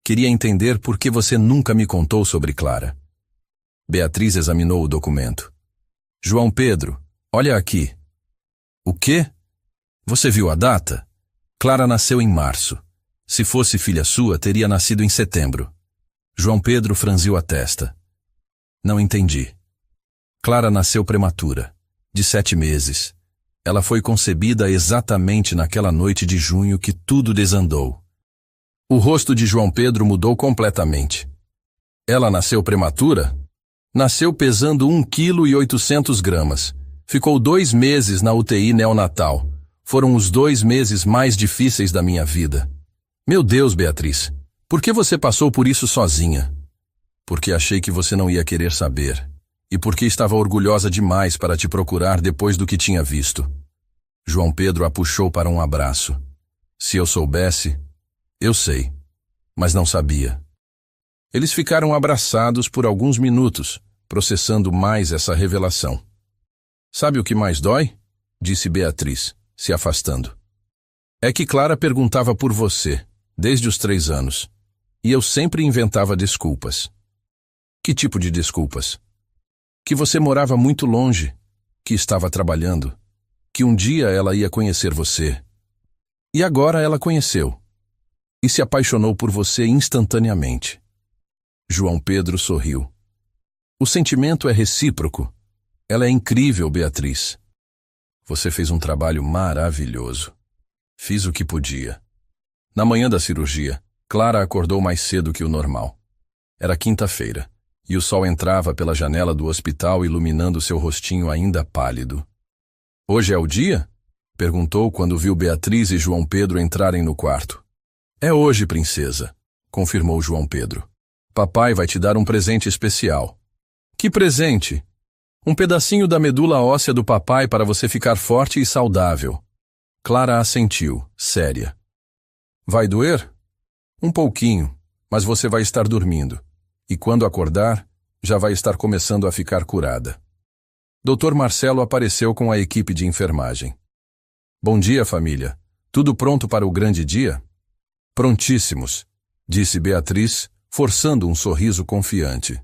Queria entender por que você nunca me contou sobre Clara. Beatriz examinou o documento. João Pedro, olha aqui. O quê? Você viu a data? Clara nasceu em março. Se fosse filha sua, teria nascido em setembro. João Pedro franziu a testa. Não entendi. Clara nasceu prematura, de 7 meses. Ela foi concebida exatamente naquela noite de junho que tudo desandou. O rosto de João Pedro mudou completamente. Ela nasceu prematura? Nasceu pesando 1,8 kg. Ficou 2 meses na UTI neonatal. Foram os 2 meses mais difíceis da minha vida. Meu Deus, Beatriz, por que você passou por isso sozinha? Porque achei que você não ia querer saber. E porque estava orgulhosa demais para te procurar depois do que tinha visto. João Pedro a puxou para um abraço. Se eu soubesse, eu sei, mas não sabia. Eles ficaram abraçados por alguns minutos, processando mais essa revelação. Sabe o que mais dói? Disse Beatriz, se afastando. É que Clara perguntava por você, desde os 3 anos, e eu sempre inventava desculpas. Que tipo de desculpas? Que você morava muito longe, que estava trabalhando, que um dia ela ia conhecer você. E agora ela conheceu. E se apaixonou por você instantaneamente. João Pedro sorriu. O sentimento é recíproco. Ela é incrível, Beatriz. Você fez um trabalho maravilhoso. Fiz o que podia. Na manhã da cirurgia, Clara acordou mais cedo que o normal. Era quinta-feira. E o sol entrava pela janela do hospital iluminando seu rostinho ainda pálido. Hoje é o dia? Perguntou quando viu Beatriz e João Pedro entrarem no quarto. É hoje, princesa, confirmou João Pedro. Papai vai te dar um presente especial. Que presente? Um pedacinho da medula óssea do papai para você ficar forte e saudável. Clara assentiu, séria. Vai doer? Um pouquinho, mas você vai estar dormindo. E quando acordar, já vai estar começando a ficar curada. Dr. Marcelo apareceu com a equipe de enfermagem. Bom dia, família. Tudo pronto para o grande dia? Prontíssimos, disse Beatriz, forçando um sorriso confiante.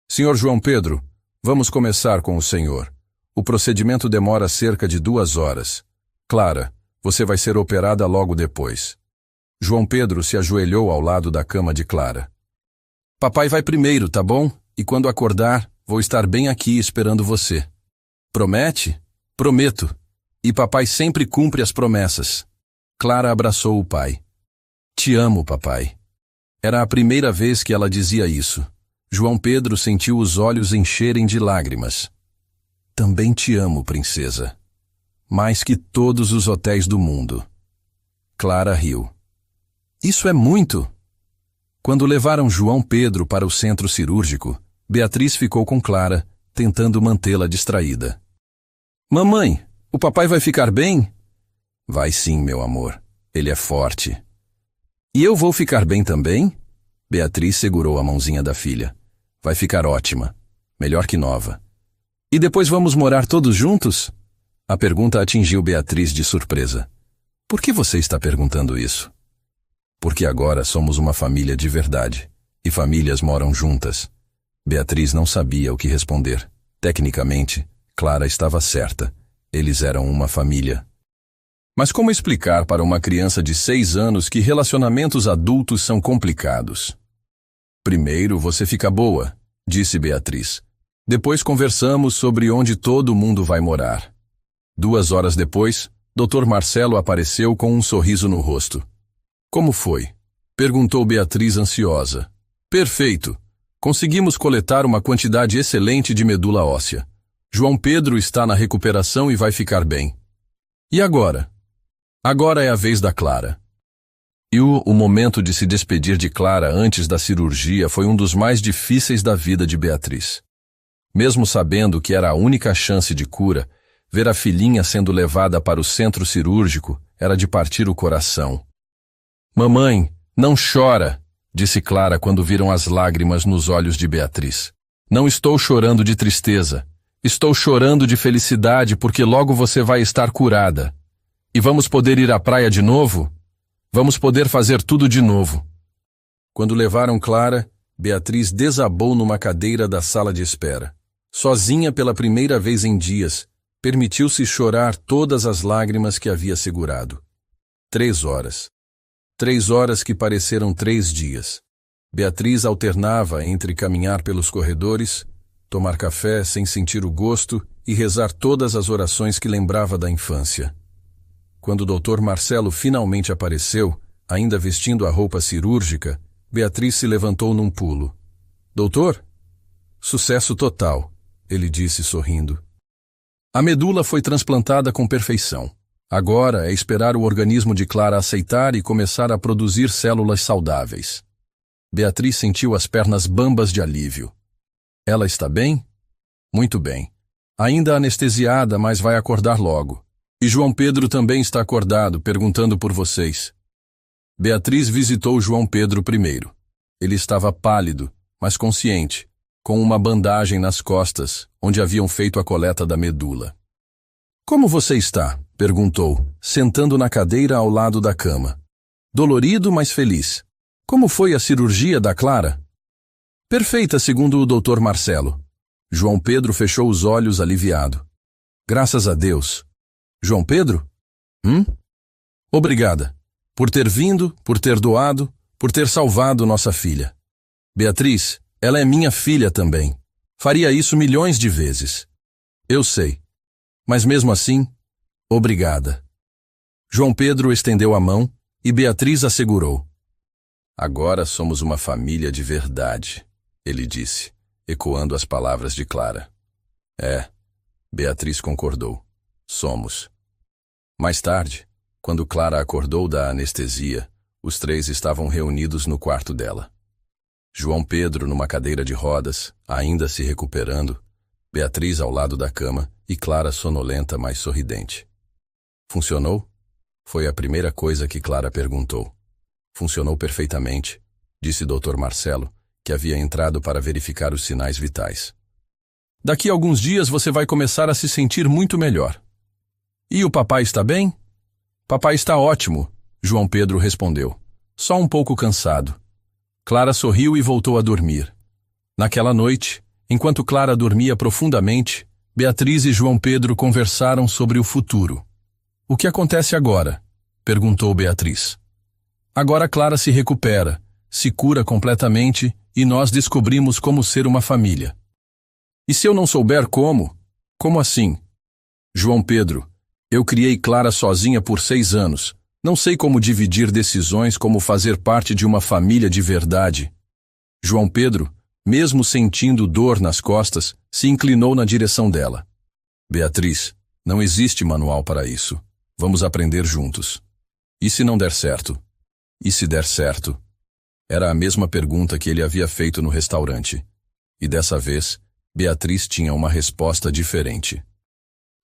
Senhor João Pedro, vamos começar com o senhor. O procedimento demora cerca de 2 horas. Clara, você vai ser operada logo depois. João Pedro se ajoelhou ao lado da cama de Clara. Papai vai primeiro, tá bom? E quando acordar, vou estar bem aqui esperando você. Promete? Prometo. E papai sempre cumpre as promessas. Clara abraçou o pai. Te amo, papai. Era a primeira vez que ela dizia isso. João Pedro sentiu os olhos encherem de lágrimas. Também te amo, princesa. Mais que todos os hotéis do mundo. Clara riu. Isso é muito! Quando levaram João Pedro para o centro cirúrgico, Beatriz ficou com Clara, tentando mantê-la distraída. Mamãe, o papai vai ficar bem? Vai sim, meu amor. Ele é forte. E eu vou ficar bem também? Beatriz segurou a mãozinha da filha. Vai ficar ótima. Melhor que nova. E depois vamos morar todos juntos? A pergunta atingiu Beatriz de surpresa. Por que você está perguntando isso? Porque agora somos uma família de verdade, e famílias moram juntas. Beatriz não sabia o que responder. Tecnicamente, Clara estava certa. Eles eram uma família. Mas como explicar para uma criança de 6 anos que relacionamentos adultos são complicados? Primeiro você fica boa, disse Beatriz. Depois conversamos sobre onde todo mundo vai morar. 2 horas depois, Dr. Marcelo apareceu com um sorriso no rosto. Como foi? Perguntou Beatriz ansiosa. Perfeito. Conseguimos coletar uma quantidade excelente de medula óssea. João Pedro está na recuperação e vai ficar bem. E agora? Agora é a vez da Clara. E o momento de se despedir de Clara antes da cirurgia foi um dos mais difíceis da vida de Beatriz. Mesmo sabendo que era a única chance de cura, ver a filhinha sendo levada para o centro cirúrgico era de partir o coração. Mamãe, não chora, disse Clara quando viram as lágrimas nos olhos de Beatriz. Não estou chorando de tristeza. Estou chorando de felicidade porque logo você vai estar curada. E vamos poder ir à praia de novo? Vamos poder fazer tudo de novo. Quando levaram Clara, Beatriz desabou numa cadeira da sala de espera. Sozinha pela primeira vez em dias, permitiu-se chorar todas as lágrimas que havia segurado. 3 horas. 3 horas que pareceram 3 dias. Beatriz alternava entre caminhar pelos corredores, tomar café sem sentir o gosto e rezar todas as orações que lembrava da infância. Quando o Dr. Marcelo finalmente apareceu, ainda vestindo a roupa cirúrgica, Beatriz se levantou num pulo. Doutor? Sucesso total, ele disse sorrindo. A medula foi transplantada com perfeição. Agora é esperar o organismo de Clara aceitar e começar a produzir células saudáveis. Beatriz sentiu as pernas bambas de alívio. Ela está bem? Muito bem. Ainda anestesiada, mas vai acordar logo. E João Pedro também está acordado, perguntando por vocês. Beatriz visitou João Pedro primeiro. Ele estava pálido, mas consciente, com uma bandagem nas costas, onde haviam feito a coleta da medula. Como você está? Perguntou, sentando na cadeira ao lado da cama. Dolorido, mas feliz. Como foi a cirurgia da Clara? Perfeita, segundo o Dr. Marcelo. João Pedro fechou os olhos aliviado. Graças a Deus. João Pedro? Obrigada. Por ter vindo, por ter doado, por ter salvado nossa filha. Beatriz, ela é minha filha também. Faria isso milhões de vezes. Eu sei. Mas mesmo assim, obrigada. João Pedro estendeu a mão e Beatriz assegurou. Agora somos uma família de verdade, ele disse, ecoando as palavras de Clara. Beatriz concordou. Somos. Mais tarde, quando Clara acordou da anestesia, os 3 estavam reunidos no quarto dela. João Pedro numa cadeira de rodas, ainda se recuperando, Beatriz ao lado da cama e Clara sonolenta, mas sorridente. Funcionou? Foi a primeira coisa que Clara perguntou. Funcionou perfeitamente, disse Dr. Marcelo, que havia entrado para verificar os sinais vitais. Daqui a alguns dias você vai começar a se sentir muito melhor. E o papai está bem? Papai está ótimo, João Pedro respondeu. Só um pouco cansado. Clara sorriu e voltou a dormir. Naquela noite, enquanto Clara dormia profundamente, Beatriz e João Pedro conversaram sobre o futuro. O que acontece agora? Perguntou Beatriz. Agora Clara se recupera, se cura completamente e nós descobrimos como ser uma família. E se eu não souber como? Como assim? João Pedro, eu criei Clara sozinha por 6 anos. Não sei como dividir decisões, como fazer parte de uma família de verdade. João Pedro, mesmo sentindo dor nas costas, se inclinou na direção dela. Beatriz, não existe manual para isso. Vamos aprender juntos. E se não der certo? E se der certo? Era a mesma pergunta que ele havia feito no restaurante. E dessa vez, Beatriz tinha uma resposta diferente.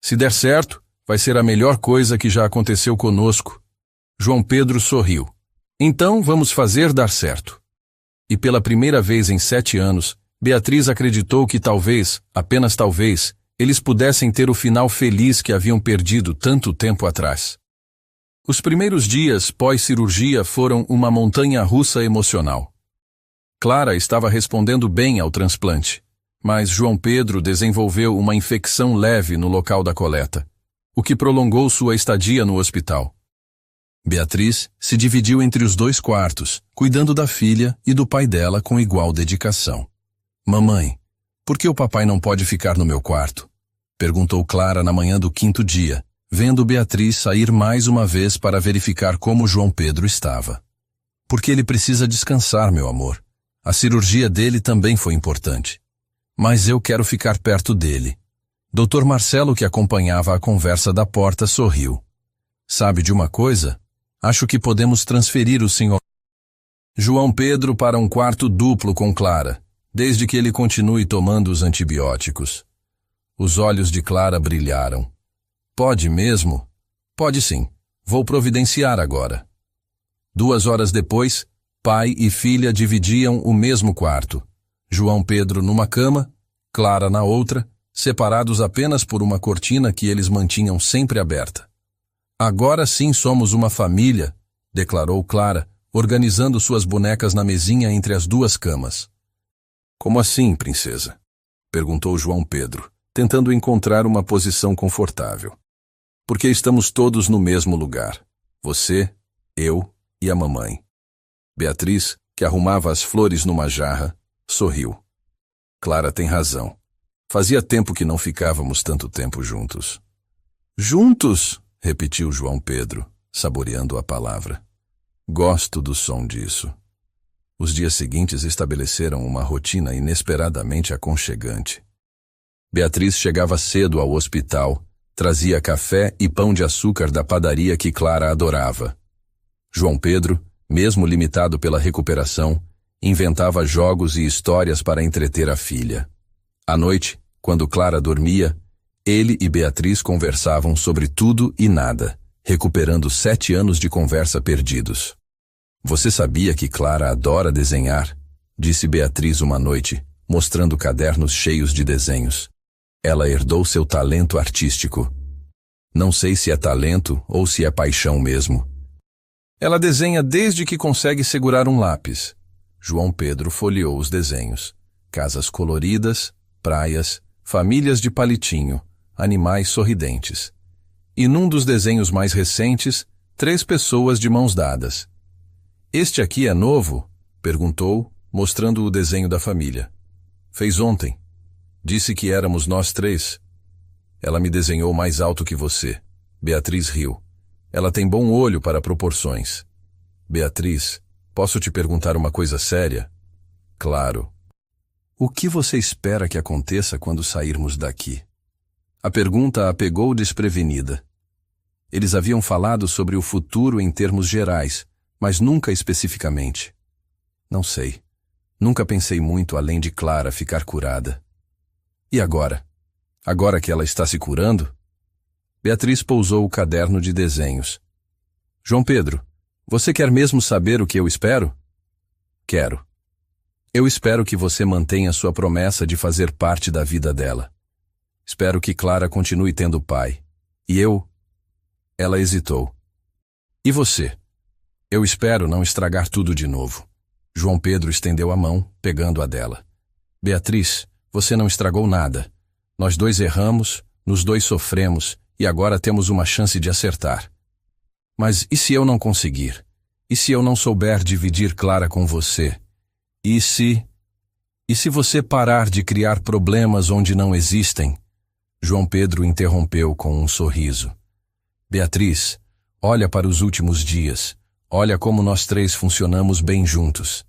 Se der certo, vai ser a melhor coisa que já aconteceu conosco. João Pedro sorriu. Então vamos fazer dar certo. E pela primeira vez em 7 anos, Beatriz acreditou que talvez, apenas talvez, eles pudessem ter o final feliz que haviam perdido tanto tempo atrás. Os primeiros dias pós-cirurgia foram uma montanha-russa emocional. Clara estava respondendo bem ao transplante, mas João Pedro desenvolveu uma infecção leve no local da coleta, o que prolongou sua estadia no hospital. Beatriz se dividiu entre os 2 quartos, cuidando da filha e do pai dela com igual dedicação. Mamãe, por que o papai não pode ficar no meu quarto? Perguntou Clara na manhã do 5º dia, vendo Beatriz sair mais uma vez para verificar como João Pedro estava. Porque ele precisa descansar, meu amor. A cirurgia dele também foi importante. Mas eu quero ficar perto dele. Dr. Marcelo, que acompanhava a conversa da porta, sorriu. Sabe de uma coisa? Acho que podemos transferir o senhor João Pedro para um quarto duplo com Clara, desde que ele continue tomando os antibióticos. Os olhos de Clara brilharam. Pode mesmo? Pode sim. Vou providenciar agora. 2 horas depois, pai e filha dividiam o mesmo quarto. João Pedro numa cama, Clara na outra, separados apenas por uma cortina que eles mantinham sempre aberta. Agora sim somos uma família, declarou Clara, organizando suas bonecas na mesinha entre as 2 camas. Como assim, princesa? Perguntou João Pedro, tentando encontrar uma posição confortável. Porque estamos todos no mesmo lugar. Você, eu e a mamãe. Beatriz, que arrumava as flores numa jarra, sorriu. Clara tem razão. Fazia tempo que não ficávamos tanto tempo juntos. Juntos? Repetiu João Pedro, saboreando a palavra. Gosto do som disso. Os dias seguintes estabeleceram uma rotina inesperadamente aconchegante. Beatriz chegava cedo ao hospital, trazia café e pão de açúcar da padaria que Clara adorava. João Pedro, mesmo limitado pela recuperação, inventava jogos e histórias para entreter a filha. À noite, quando Clara dormia, ele e Beatriz conversavam sobre tudo e nada, recuperando 7 anos de conversa perdidos. Você sabia que Clara adora desenhar? Disse Beatriz uma noite, mostrando cadernos cheios de desenhos. Ela herdou seu talento artístico. Não sei se é talento ou se é paixão mesmo. Ela desenha desde que consegue segurar um lápis. João Pedro folheou os desenhos. Casas coloridas, praias, famílias de palitinho, animais sorridentes. E num dos desenhos mais recentes, 3 pessoas de mãos dadas. Este aqui é novo? Perguntou, mostrando o desenho da família. Fez ontem. Disse que éramos nós 3. Ela me desenhou mais alto que você. Beatriz riu. Ela tem bom olho para proporções. Beatriz, posso te perguntar uma coisa séria? Claro. O que você espera que aconteça quando sairmos daqui? A pergunta a pegou desprevenida. Eles haviam falado sobre o futuro em termos gerais, mas nunca especificamente. Não sei. Nunca pensei muito além de Clara ficar curada. E agora? Agora que ela está se curando? Beatriz pousou o caderno de desenhos. João Pedro, você quer mesmo saber o que eu espero? Quero. Eu espero que você mantenha sua promessa de fazer parte da vida dela. Espero que Clara continue tendo pai. E eu? Ela hesitou. E você? Eu espero não estragar tudo de novo. João Pedro estendeu a mão, pegando a dela. Beatriz, você não estragou nada. Nós 2 erramos, nos 2 sofremos, e agora temos uma chance de acertar. Mas e se eu não conseguir? E se eu não souber dividir Clara com você? E se você parar de criar problemas onde não existem? João Pedro interrompeu com um sorriso. Beatriz, olha para os últimos dias. Olha como nós 3 funcionamos bem juntos.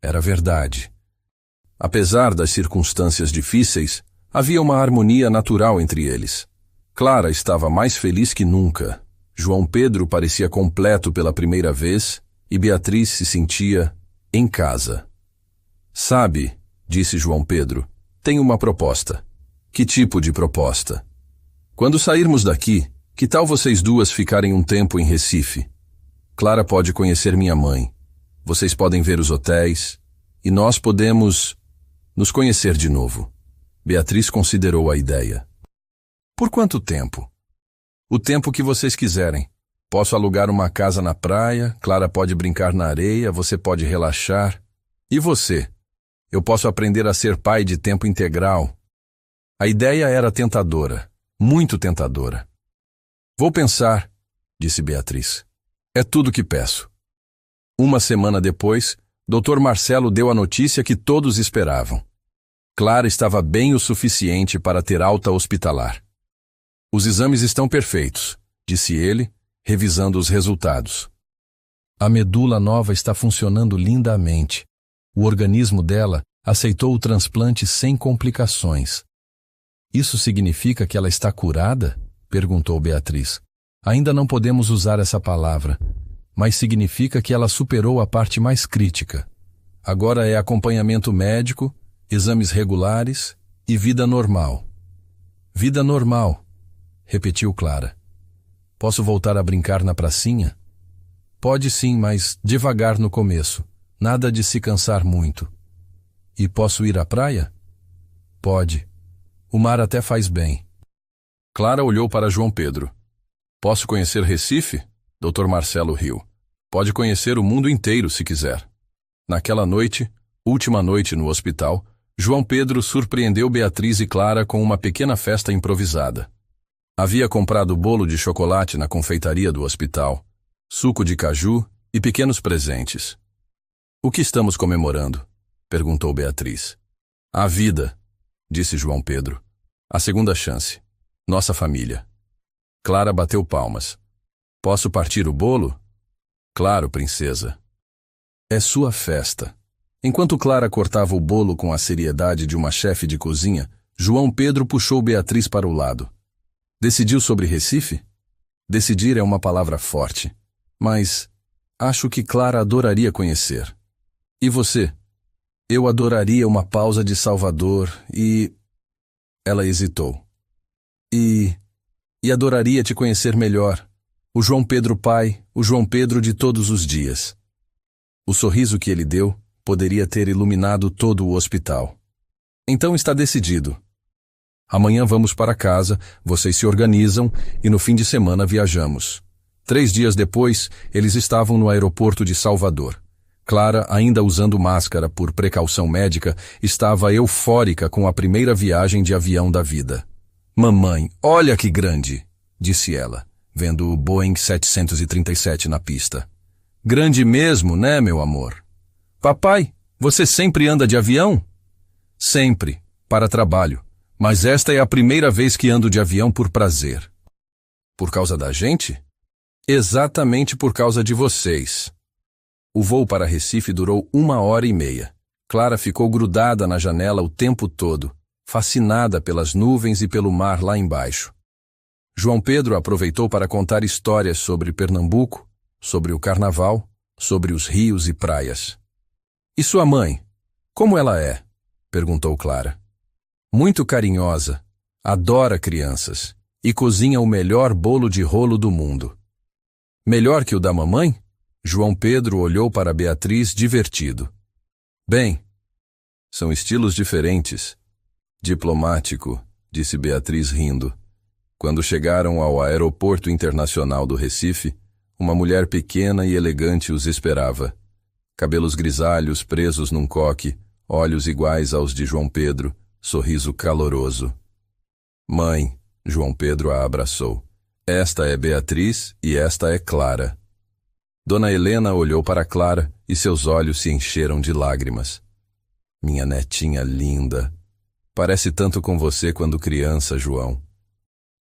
Era verdade. Apesar das circunstâncias difíceis, havia uma harmonia natural entre eles. Clara estava mais feliz que nunca. João Pedro parecia completo pela primeira vez e Beatriz se sentia em casa. Sabe, disse João Pedro, tenho uma proposta. Que tipo de proposta? Quando sairmos daqui, que tal vocês 2 ficarem um tempo em Recife? Clara pode conhecer minha mãe. Vocês podem ver os hotéis. E nós podemos nos conhecer de novo. Beatriz considerou a ideia. Por quanto tempo? O tempo que vocês quiserem. Posso alugar uma casa na praia, Clara pode brincar na areia, você pode relaxar. E você? Eu posso aprender a ser pai de tempo integral. A ideia era tentadora, muito tentadora. Vou pensar, disse Beatriz. É tudo que peço. Uma semana depois, Dr. Marcelo deu a notícia que todos esperavam. Clara estava bem o suficiente para ter alta hospitalar. Os exames estão perfeitos, disse ele, revisando os resultados. A medula nova está funcionando lindamente. O organismo dela aceitou o transplante sem complicações. Isso significa que ela está curada? Perguntou Beatriz. Ainda não podemos usar essa palavra, mas significa que ela superou a parte mais crítica. Agora é acompanhamento médico, exames regulares e vida normal. Vida normal, repetiu Clara. Posso voltar a brincar na pracinha? Pode sim, mas devagar no começo. Nada de se cansar muito. E posso ir à praia? Pode. O mar até faz bem. Clara olhou para João Pedro. Posso conhecer Recife? Dr. Marcelo riu. Pode conhecer o mundo inteiro se quiser. Naquela noite, última noite no hospital, João Pedro surpreendeu Beatriz e Clara com uma pequena festa improvisada. Havia comprado bolo de chocolate na confeitaria do hospital, suco de caju e pequenos presentes. O que estamos comemorando? Perguntou Beatriz. A vida, disse João Pedro. A segunda chance. Nossa família. Clara bateu palmas. Posso partir o bolo? Claro, princesa. É sua festa. Enquanto Clara cortava o bolo com a seriedade de uma chefe de cozinha, João Pedro puxou Beatriz para o lado. Decidiu sobre Recife? Decidir é uma palavra forte, mas acho que Clara adoraria conhecer. E você? Eu adoraria uma pausa de Salvador e... Ela hesitou. E adoraria te conhecer melhor. O João Pedro pai, o João Pedro de todos os dias. O sorriso que ele deu poderia ter iluminado todo o hospital. Então está decidido. Amanhã vamos para casa, vocês se organizam e no fim de semana viajamos. 3 dias depois, eles estavam no aeroporto de Salvador. Clara, ainda usando máscara por precaução médica, estava eufórica com a primeira viagem de avião da vida. Mamãe, olha que grande, disse ela, vendo o Boeing 737 na pista. Grande mesmo, né, meu amor? Papai, você sempre anda de avião? Sempre, para trabalho. Mas esta é a primeira vez que ando de avião por prazer. Por causa da gente? Exatamente por causa de vocês. O voo para Recife durou 1h30. Clara ficou grudada na janela o tempo todo, fascinada pelas nuvens e pelo mar lá embaixo. João Pedro aproveitou para contar histórias sobre Pernambuco, sobre o carnaval, sobre os rios e praias. E sua mãe? Como ela é? Perguntou Clara. Muito carinhosa, adora crianças e cozinha o melhor bolo de rolo do mundo. Melhor que o da mamãe? João Pedro olhou para Beatriz divertido. Bem, são estilos diferentes. Diplomático, disse Beatriz rindo. Quando chegaram ao aeroporto internacional do Recife, uma mulher pequena e elegante os esperava. Cabelos grisalhos presos num coque, olhos iguais aos de João Pedro, sorriso caloroso. Mãe, João Pedro a abraçou. Esta é Beatriz e esta é Clara. Dona Helena olhou para Clara e seus olhos se encheram de lágrimas. Minha netinha linda. Parece tanto com você quando criança, João.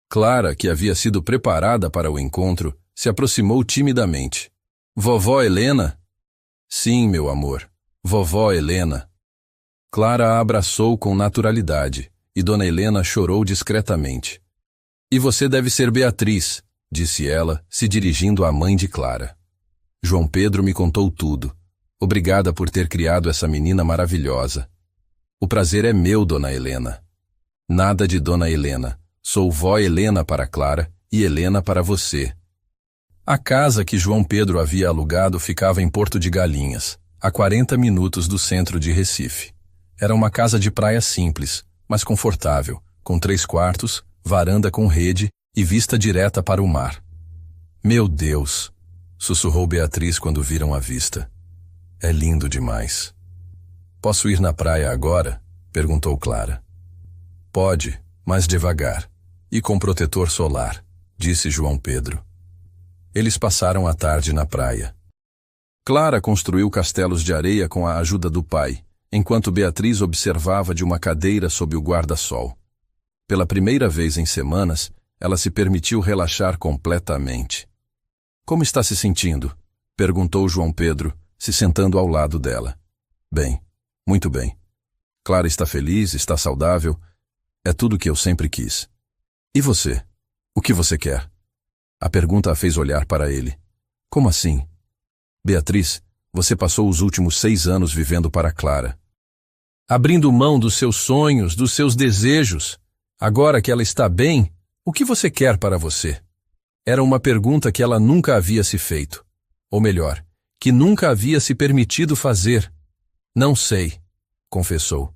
Clara, que havia sido preparada para o encontro, se aproximou timidamente. Vovó Helena? Sim, meu amor. Vovó Helena. Clara a abraçou com naturalidade, e Dona Helena chorou discretamente. E você deve ser Beatriz, disse ela, se dirigindo à mãe de Clara. João Pedro me contou tudo. Obrigada por ter criado essa menina maravilhosa. O prazer é meu, Dona Helena. Nada de Dona Helena. Sou vó Helena para Clara e Helena para você. A casa que João Pedro havia alugado ficava em Porto de Galinhas, a 40 minutos do centro de Recife. Era uma casa de praia simples, mas confortável, com 3 quartos, varanda com rede e vista direta para o mar. Meu Deus! Sussurrou Beatriz quando viram a vista. É lindo demais. Posso ir na praia agora? Perguntou Clara. Pode, mas devagar. E com protetor solar, disse João Pedro. Eles passaram a tarde na praia. Clara construiu castelos de areia com a ajuda do pai, enquanto Beatriz observava de uma cadeira sob o guarda-sol. Pela primeira vez em semanas, ela se permitiu relaxar completamente. Como está se sentindo? Perguntou João Pedro, se sentando ao lado dela. Bem, muito bem. Clara está feliz, está saudável. É tudo o que eu sempre quis. E você? O que você quer? A pergunta a fez olhar para ele. Como assim? Beatriz, você passou os últimos 6 anos vivendo para Clara. Abrindo mão dos seus sonhos, dos seus desejos. Agora que ela está bem, o que você quer para você? Era uma pergunta que ela nunca havia se feito. Ou melhor, que nunca havia se permitido fazer. Não sei, confessou.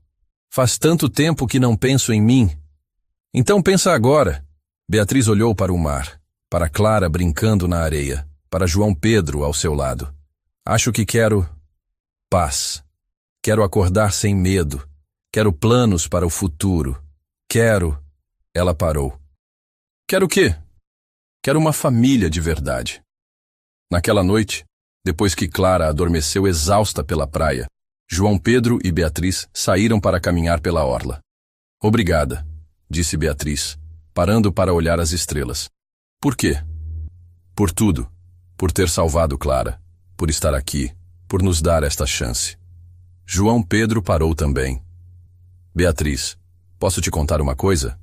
Faz tanto tempo que não penso em mim. Então pensa agora. Beatriz olhou para o mar, para Clara brincando na areia, para João Pedro ao seu lado. Acho que quero paz. Quero acordar sem medo. Quero planos para o futuro. Quero... Ela parou. Quero o quê? Quero uma família de verdade. Naquela noite, depois que Clara adormeceu exausta pela praia, João Pedro e Beatriz saíram para caminhar pela orla. Obrigada, disse Beatriz, parando para olhar as estrelas. Por quê? Por tudo. Por ter salvado Clara. Por estar aqui. Por nos dar esta chance. João Pedro parou também. Beatriz, posso te contar uma coisa?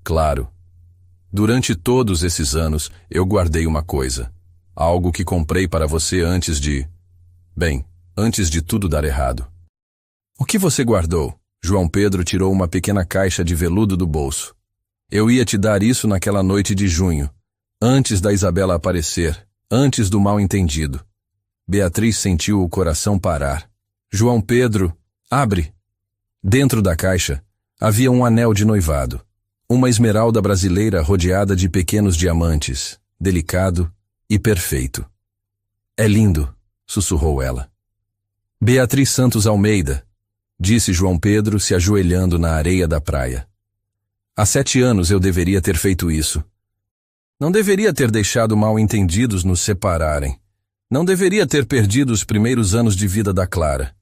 Claro. Durante todos esses anos, eu guardei uma coisa. Algo que comprei para você antes de... Bem, antes de tudo dar errado. O que você guardou? João Pedro tirou uma pequena caixa de veludo do bolso. Eu ia te dar isso naquela noite de junho, antes da Isabela aparecer, antes do mal-entendido. Beatriz sentiu o coração parar. João Pedro, abre. Dentro da caixa, havia um anel de noivado. Uma esmeralda brasileira rodeada de pequenos diamantes, delicado e perfeito. É lindo, sussurrou ela. Beatriz Santos Almeida, disse João Pedro se ajoelhando na areia da praia. Há 7 anos eu deveria ter feito isso. Não deveria ter deixado mal-entendidos nos separarem. Não deveria ter perdido os primeiros anos de vida da Clara.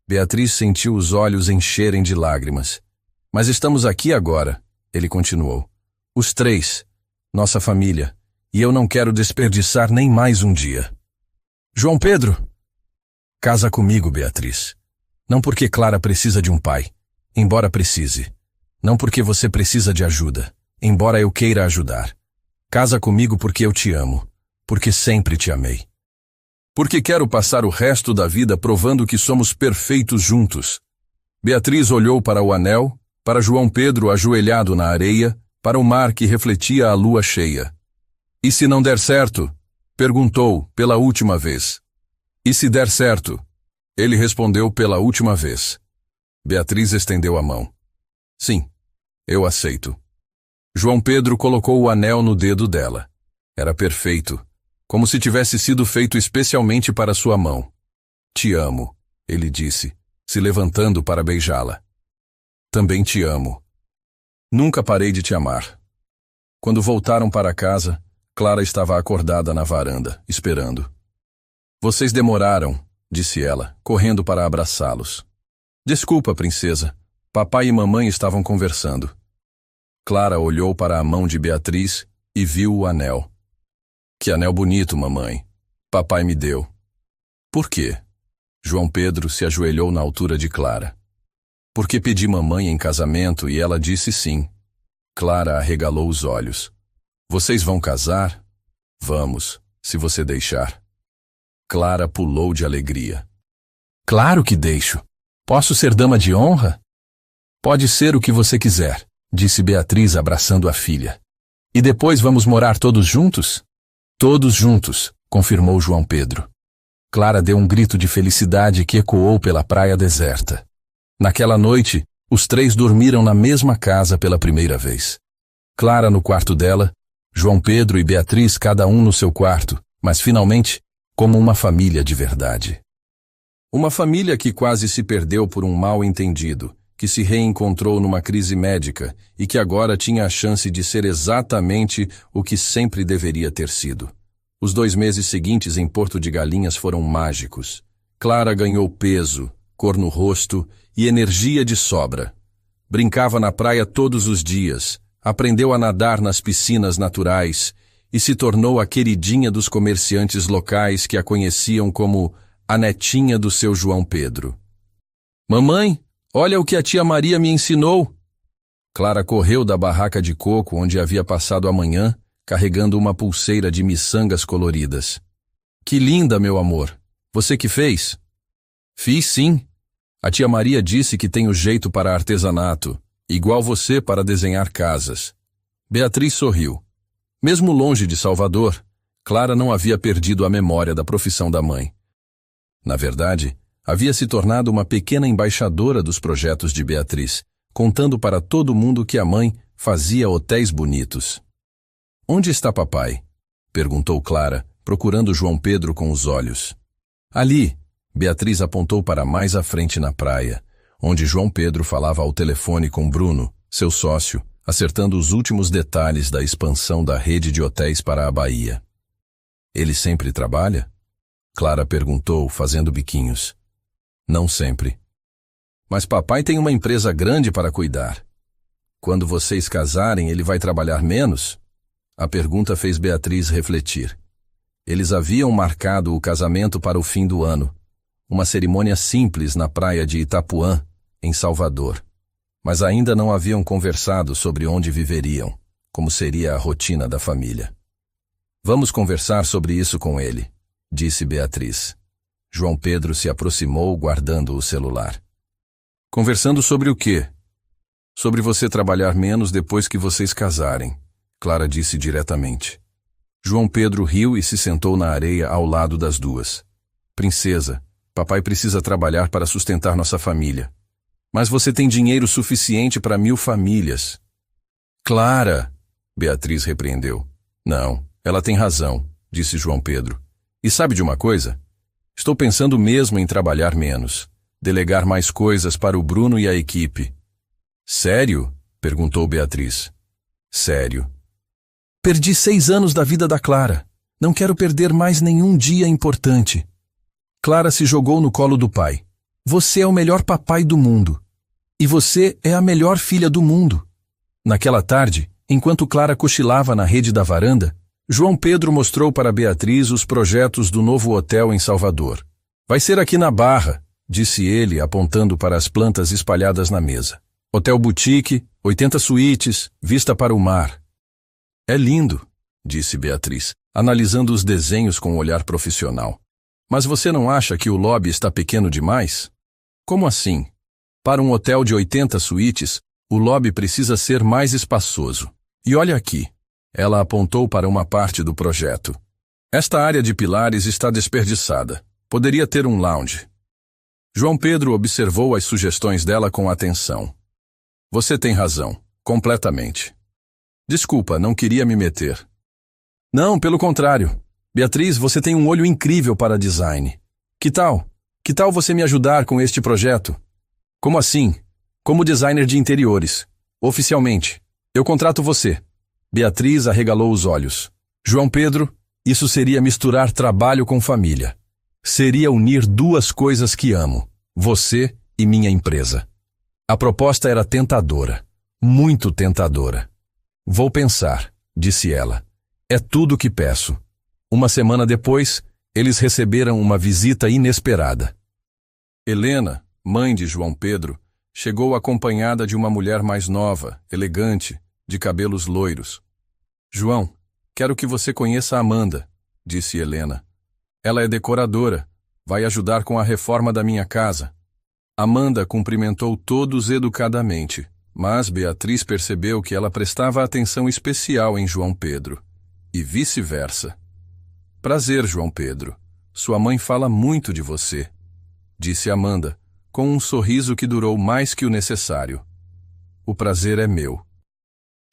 Beatriz sentiu os olhos encherem de lágrimas. Mas estamos aqui agora, ele continuou. Os 3, nossa família, e eu não quero desperdiçar nem mais um dia. João Pedro, casa comigo, Beatriz. Não porque Clara precisa de um pai, embora precise. Não porque você precisa de ajuda, embora eu queira ajudar. Casa comigo porque eu te amo, porque sempre te amei. Porque quero passar o resto da vida provando que somos perfeitos juntos. Beatriz olhou para o anel, para João Pedro ajoelhado na areia, para o mar que refletia a lua cheia. E se não der certo? Perguntou pela última vez. E se der certo? Ele respondeu pela última vez. Beatriz estendeu a mão. Sim, eu aceito. João Pedro colocou o anel no dedo dela. Era perfeito, como se tivesse sido feito especialmente para sua mão. Te amo, ele disse, se levantando para beijá-la. Também te amo. Nunca parei de te amar. Quando voltaram para casa, Clara estava acordada na varanda, esperando. Vocês demoraram, disse ela, correndo para abraçá-los. Desculpa, princesa. Papai e mamãe estavam conversando. Clara olhou para a mão de Beatriz e viu o anel. Que anel bonito, mamãe. Papai me deu. Por quê? João Pedro se ajoelhou na altura de Clara. Porque pedi mamãe em casamento e ela disse sim. Clara arregalou os olhos. Vocês vão casar? Vamos, se você deixar. Clara pulou de alegria. Claro que deixo. Posso ser dama de honra? Pode ser o que você quiser, disse Beatriz abraçando a filha. E depois vamos morar todos juntos? Todos juntos, confirmou João Pedro. Clara deu um grito de felicidade que ecoou pela praia deserta. Naquela noite, os 3 dormiram na mesma casa pela primeira vez. Clara no quarto dela, João Pedro e Beatriz cada um no seu quarto, mas finalmente como uma família de verdade. Uma família que quase se perdeu por um mal-entendido, que se reencontrou numa crise médica e que agora tinha a chance de ser exatamente o que sempre deveria ter sido. Os 2 meses seguintes em Porto de Galinhas foram mágicos. Clara ganhou peso, cor no rosto e energia de sobra. Brincava na praia todos os dias, aprendeu a nadar nas piscinas naturais e se tornou a queridinha dos comerciantes locais que a conheciam como a netinha do seu João Pedro. Mamãe, olha o que a tia Maria me ensinou! Clara correu da barraca de coco onde havia passado a manhã, carregando uma pulseira de miçangas coloridas. Que linda, meu amor! Você que fez? Fiz sim. A tia Maria disse que tenho jeito para artesanato, igual você para desenhar casas. Beatriz sorriu. Mesmo longe de Salvador, Clara não havia perdido a memória da profissão da mãe. Na verdade, havia se tornado uma pequena embaixadora dos projetos de Beatriz, contando para todo mundo que a mãe fazia hotéis bonitos. Onde está papai? Perguntou Clara, procurando João Pedro com os olhos. Ali, Beatriz apontou para mais à frente na praia, onde João Pedro falava ao telefone com Bruno, seu sócio, acertando os últimos detalhes da expansão da rede de hotéis para a Bahia. Ele sempre trabalha? Clara perguntou, fazendo biquinhos. Não sempre. Mas papai tem uma empresa grande para cuidar. Quando vocês casarem, ele vai trabalhar menos? A pergunta fez Beatriz refletir. Eles haviam marcado o casamento para o fim do ano, uma cerimônia simples na praia de Itapuã, em Salvador. Mas ainda não haviam conversado sobre onde viveriam, como seria a rotina da família. Vamos conversar sobre isso com ele, disse Beatriz. João Pedro se aproximou, guardando o celular. Conversando sobre o quê? Sobre você trabalhar menos depois que vocês casarem, Clara disse diretamente. João Pedro riu e se sentou na areia ao lado das duas. Princesa, papai precisa trabalhar para sustentar nossa família. Mas você tem dinheiro suficiente para 1000 famílias. Clara, Beatriz repreendeu. Não, ela tem razão, disse João Pedro. E sabe de uma coisa? Estou pensando mesmo em trabalhar menos, delegar mais coisas para o Bruno e a equipe. Sério? Perguntou Beatriz. Sério. Perdi 6 anos da vida da Clara. Não quero perder mais nenhum dia importante. Clara se jogou no colo do pai. Você é o melhor papai do mundo. E você é a melhor filha do mundo. Naquela tarde, enquanto Clara cochilava na rede da varanda, João Pedro mostrou para Beatriz os projetos do novo hotel em Salvador. Vai ser aqui na Barra, disse ele, apontando para as plantas espalhadas na mesa. Hotel boutique, 80 suítes, vista para o mar. É lindo, disse Beatriz, analisando os desenhos com um olhar profissional. Mas você não acha que o lobby está pequeno demais? Como assim? Para um hotel de 80 suítes, o lobby precisa ser mais espaçoso. E olha aqui. Ela apontou para uma parte do projeto. Esta área de pilares está desperdiçada. Poderia ter um lounge. João Pedro observou as sugestões dela com atenção. Você tem razão, completamente. Desculpa, não queria me meter. Não, pelo contrário. Beatriz, você tem um olho incrível para design. Que tal? Que tal você me ajudar com este projeto? Como assim? Como designer de interiores. Oficialmente. Eu contrato você. Beatriz arregalou os olhos. João Pedro, isso seria misturar trabalho com família. Seria unir 2 coisas que amo. Você e minha empresa. A proposta era tentadora. Muito tentadora. Vou pensar, disse ela. É tudo o que peço. Uma semana depois, eles receberam uma visita inesperada. Helena, mãe de João Pedro, chegou acompanhada de uma mulher mais nova, elegante, de cabelos loiros. João, quero que você conheça a Amanda, disse Helena. Ela é decoradora, vai ajudar com a reforma da minha casa. Amanda cumprimentou todos educadamente, mas Beatriz percebeu que ela prestava atenção especial em João Pedro, e vice-versa. Prazer, João Pedro. Sua mãe fala muito de você, disse Amanda, com um sorriso que durou mais que o necessário. O prazer é meu.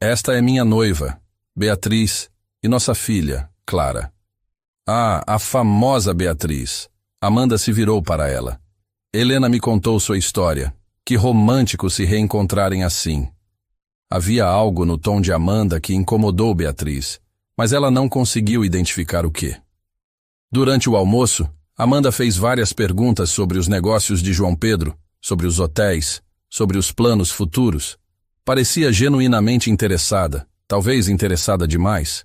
Esta é minha noiva, Beatriz, e nossa filha, Clara. Ah, a famosa Beatriz. Amanda se virou para ela. Helena me contou sua história. Que romântico se reencontrarem assim. Havia algo no tom de Amanda que incomodou Beatriz, mas ela não conseguiu identificar o quê. Durante o almoço, Amanda fez várias perguntas sobre os negócios de João Pedro, sobre os hotéis, sobre os planos futuros. Parecia genuinamente interessada, talvez interessada demais.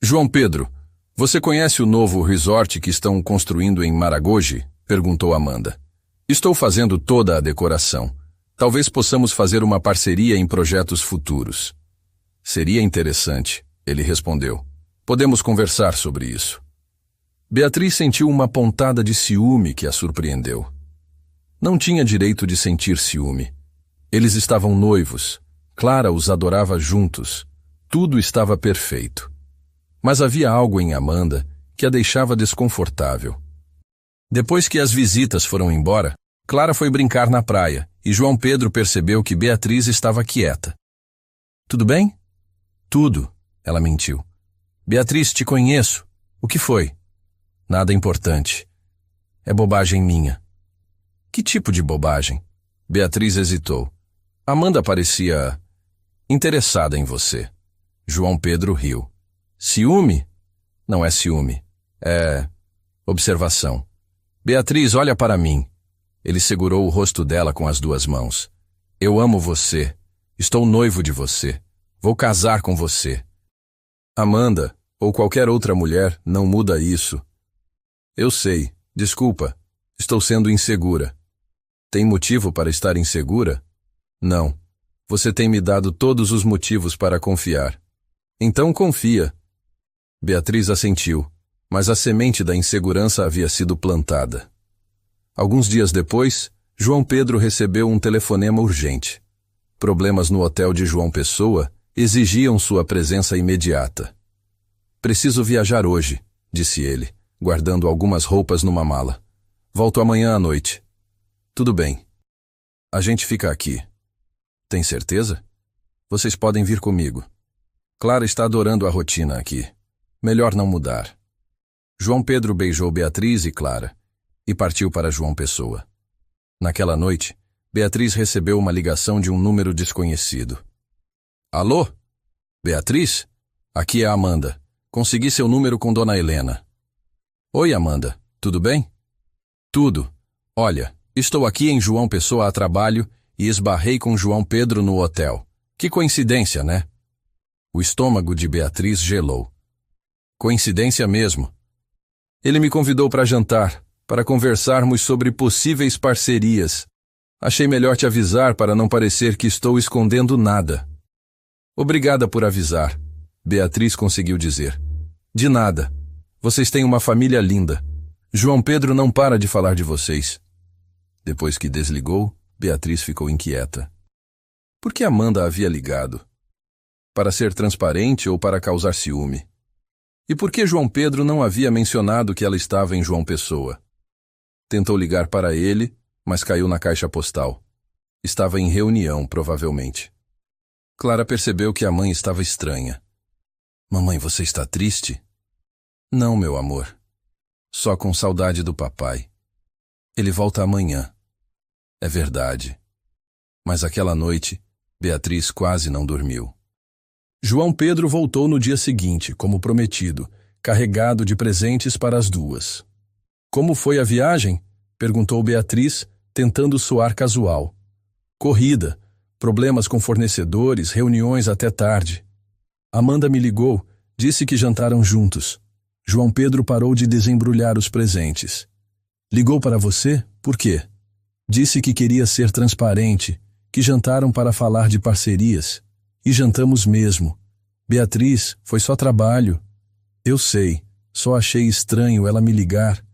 João Pedro, você conhece o novo resort que estão construindo em Maragogi? Perguntou Amanda. Estou fazendo toda a decoração. Talvez possamos fazer uma parceria em projetos futuros. Seria interessante, ele respondeu. Podemos conversar sobre isso. Beatriz sentiu uma pontada de ciúme que a surpreendeu. Não tinha direito de sentir ciúme. Eles estavam noivos. Clara os adorava juntos. Tudo estava perfeito. Mas havia algo em Amanda que a deixava desconfortável. Depois que as visitas foram embora, Clara foi brincar na praia e João Pedro percebeu que Beatriz estava quieta. Tudo bem? Tudo, ela mentiu. Beatriz, te conheço. O que foi? Nada importante. É bobagem minha. Que tipo de bobagem? Beatriz hesitou. Amanda parecia interessada em você. João Pedro riu. Ciúme? Não é ciúme. É observação. Beatriz, olha para mim. Ele segurou o rosto dela com as duas mãos. Eu amo você. Estou noivo de você. Vou casar com você. Amanda, ou qualquer outra mulher, não muda isso. Eu sei. Desculpa. Estou sendo insegura. Tem motivo para estar insegura? Não. Você tem me dado todos os motivos para confiar. Então confia. Beatriz assentiu, mas a semente da insegurança havia sido plantada. Alguns dias depois, João Pedro recebeu um telefonema urgente. Problemas no hotel de João Pessoa exigiam sua presença imediata. Preciso viajar hoje, disse ele, guardando algumas roupas numa mala. Volto amanhã à noite. Tudo bem. A gente fica aqui. Tem certeza? Vocês podem vir comigo. Clara está adorando a rotina aqui. Melhor não mudar. João Pedro beijou Beatriz e Clara e partiu para João Pessoa. Naquela noite, Beatriz recebeu uma ligação de um número desconhecido. Alô? Beatriz? Aqui é a Amanda. Consegui seu número com Dona Helena. Oi, Amanda. Tudo bem? Tudo. Olha, estou aqui em João Pessoa a trabalho e esbarrei com João Pedro no hotel. Que coincidência, né? O estômago de Beatriz gelou. Coincidência mesmo. Ele me convidou para jantar, para conversarmos sobre possíveis parcerias. Achei melhor te avisar para não parecer que estou escondendo nada. Obrigada por avisar, Beatriz conseguiu dizer. De nada. Vocês têm uma família linda. João Pedro não para de falar de vocês. Depois que desligou, Beatriz ficou inquieta. Por que Amanda havia ligado? Para ser transparente ou para causar ciúme? E por que João Pedro não havia mencionado que ela estava em João Pessoa? Tentou ligar para ele, mas caiu na caixa postal. Estava em reunião, provavelmente. Clara percebeu que a mãe estava estranha. Mamãe, você está triste? Não, meu amor. Só com saudade do papai. Ele volta amanhã. É verdade. Mas aquela noite, Beatriz quase não dormiu. João Pedro voltou no dia seguinte, como prometido, carregado de presentes para as duas. Como foi a viagem? Perguntou Beatriz, tentando soar casual. Corrida, problemas com fornecedores, reuniões até tarde. Amanda me ligou, disse que jantaram juntos. João Pedro parou de desembrulhar os presentes. Ligou para você? Por quê? Disse que queria ser transparente, que jantaram para falar de parcerias. E jantamos mesmo. Beatriz, foi só trabalho. Eu sei, só achei estranho ela me ligar.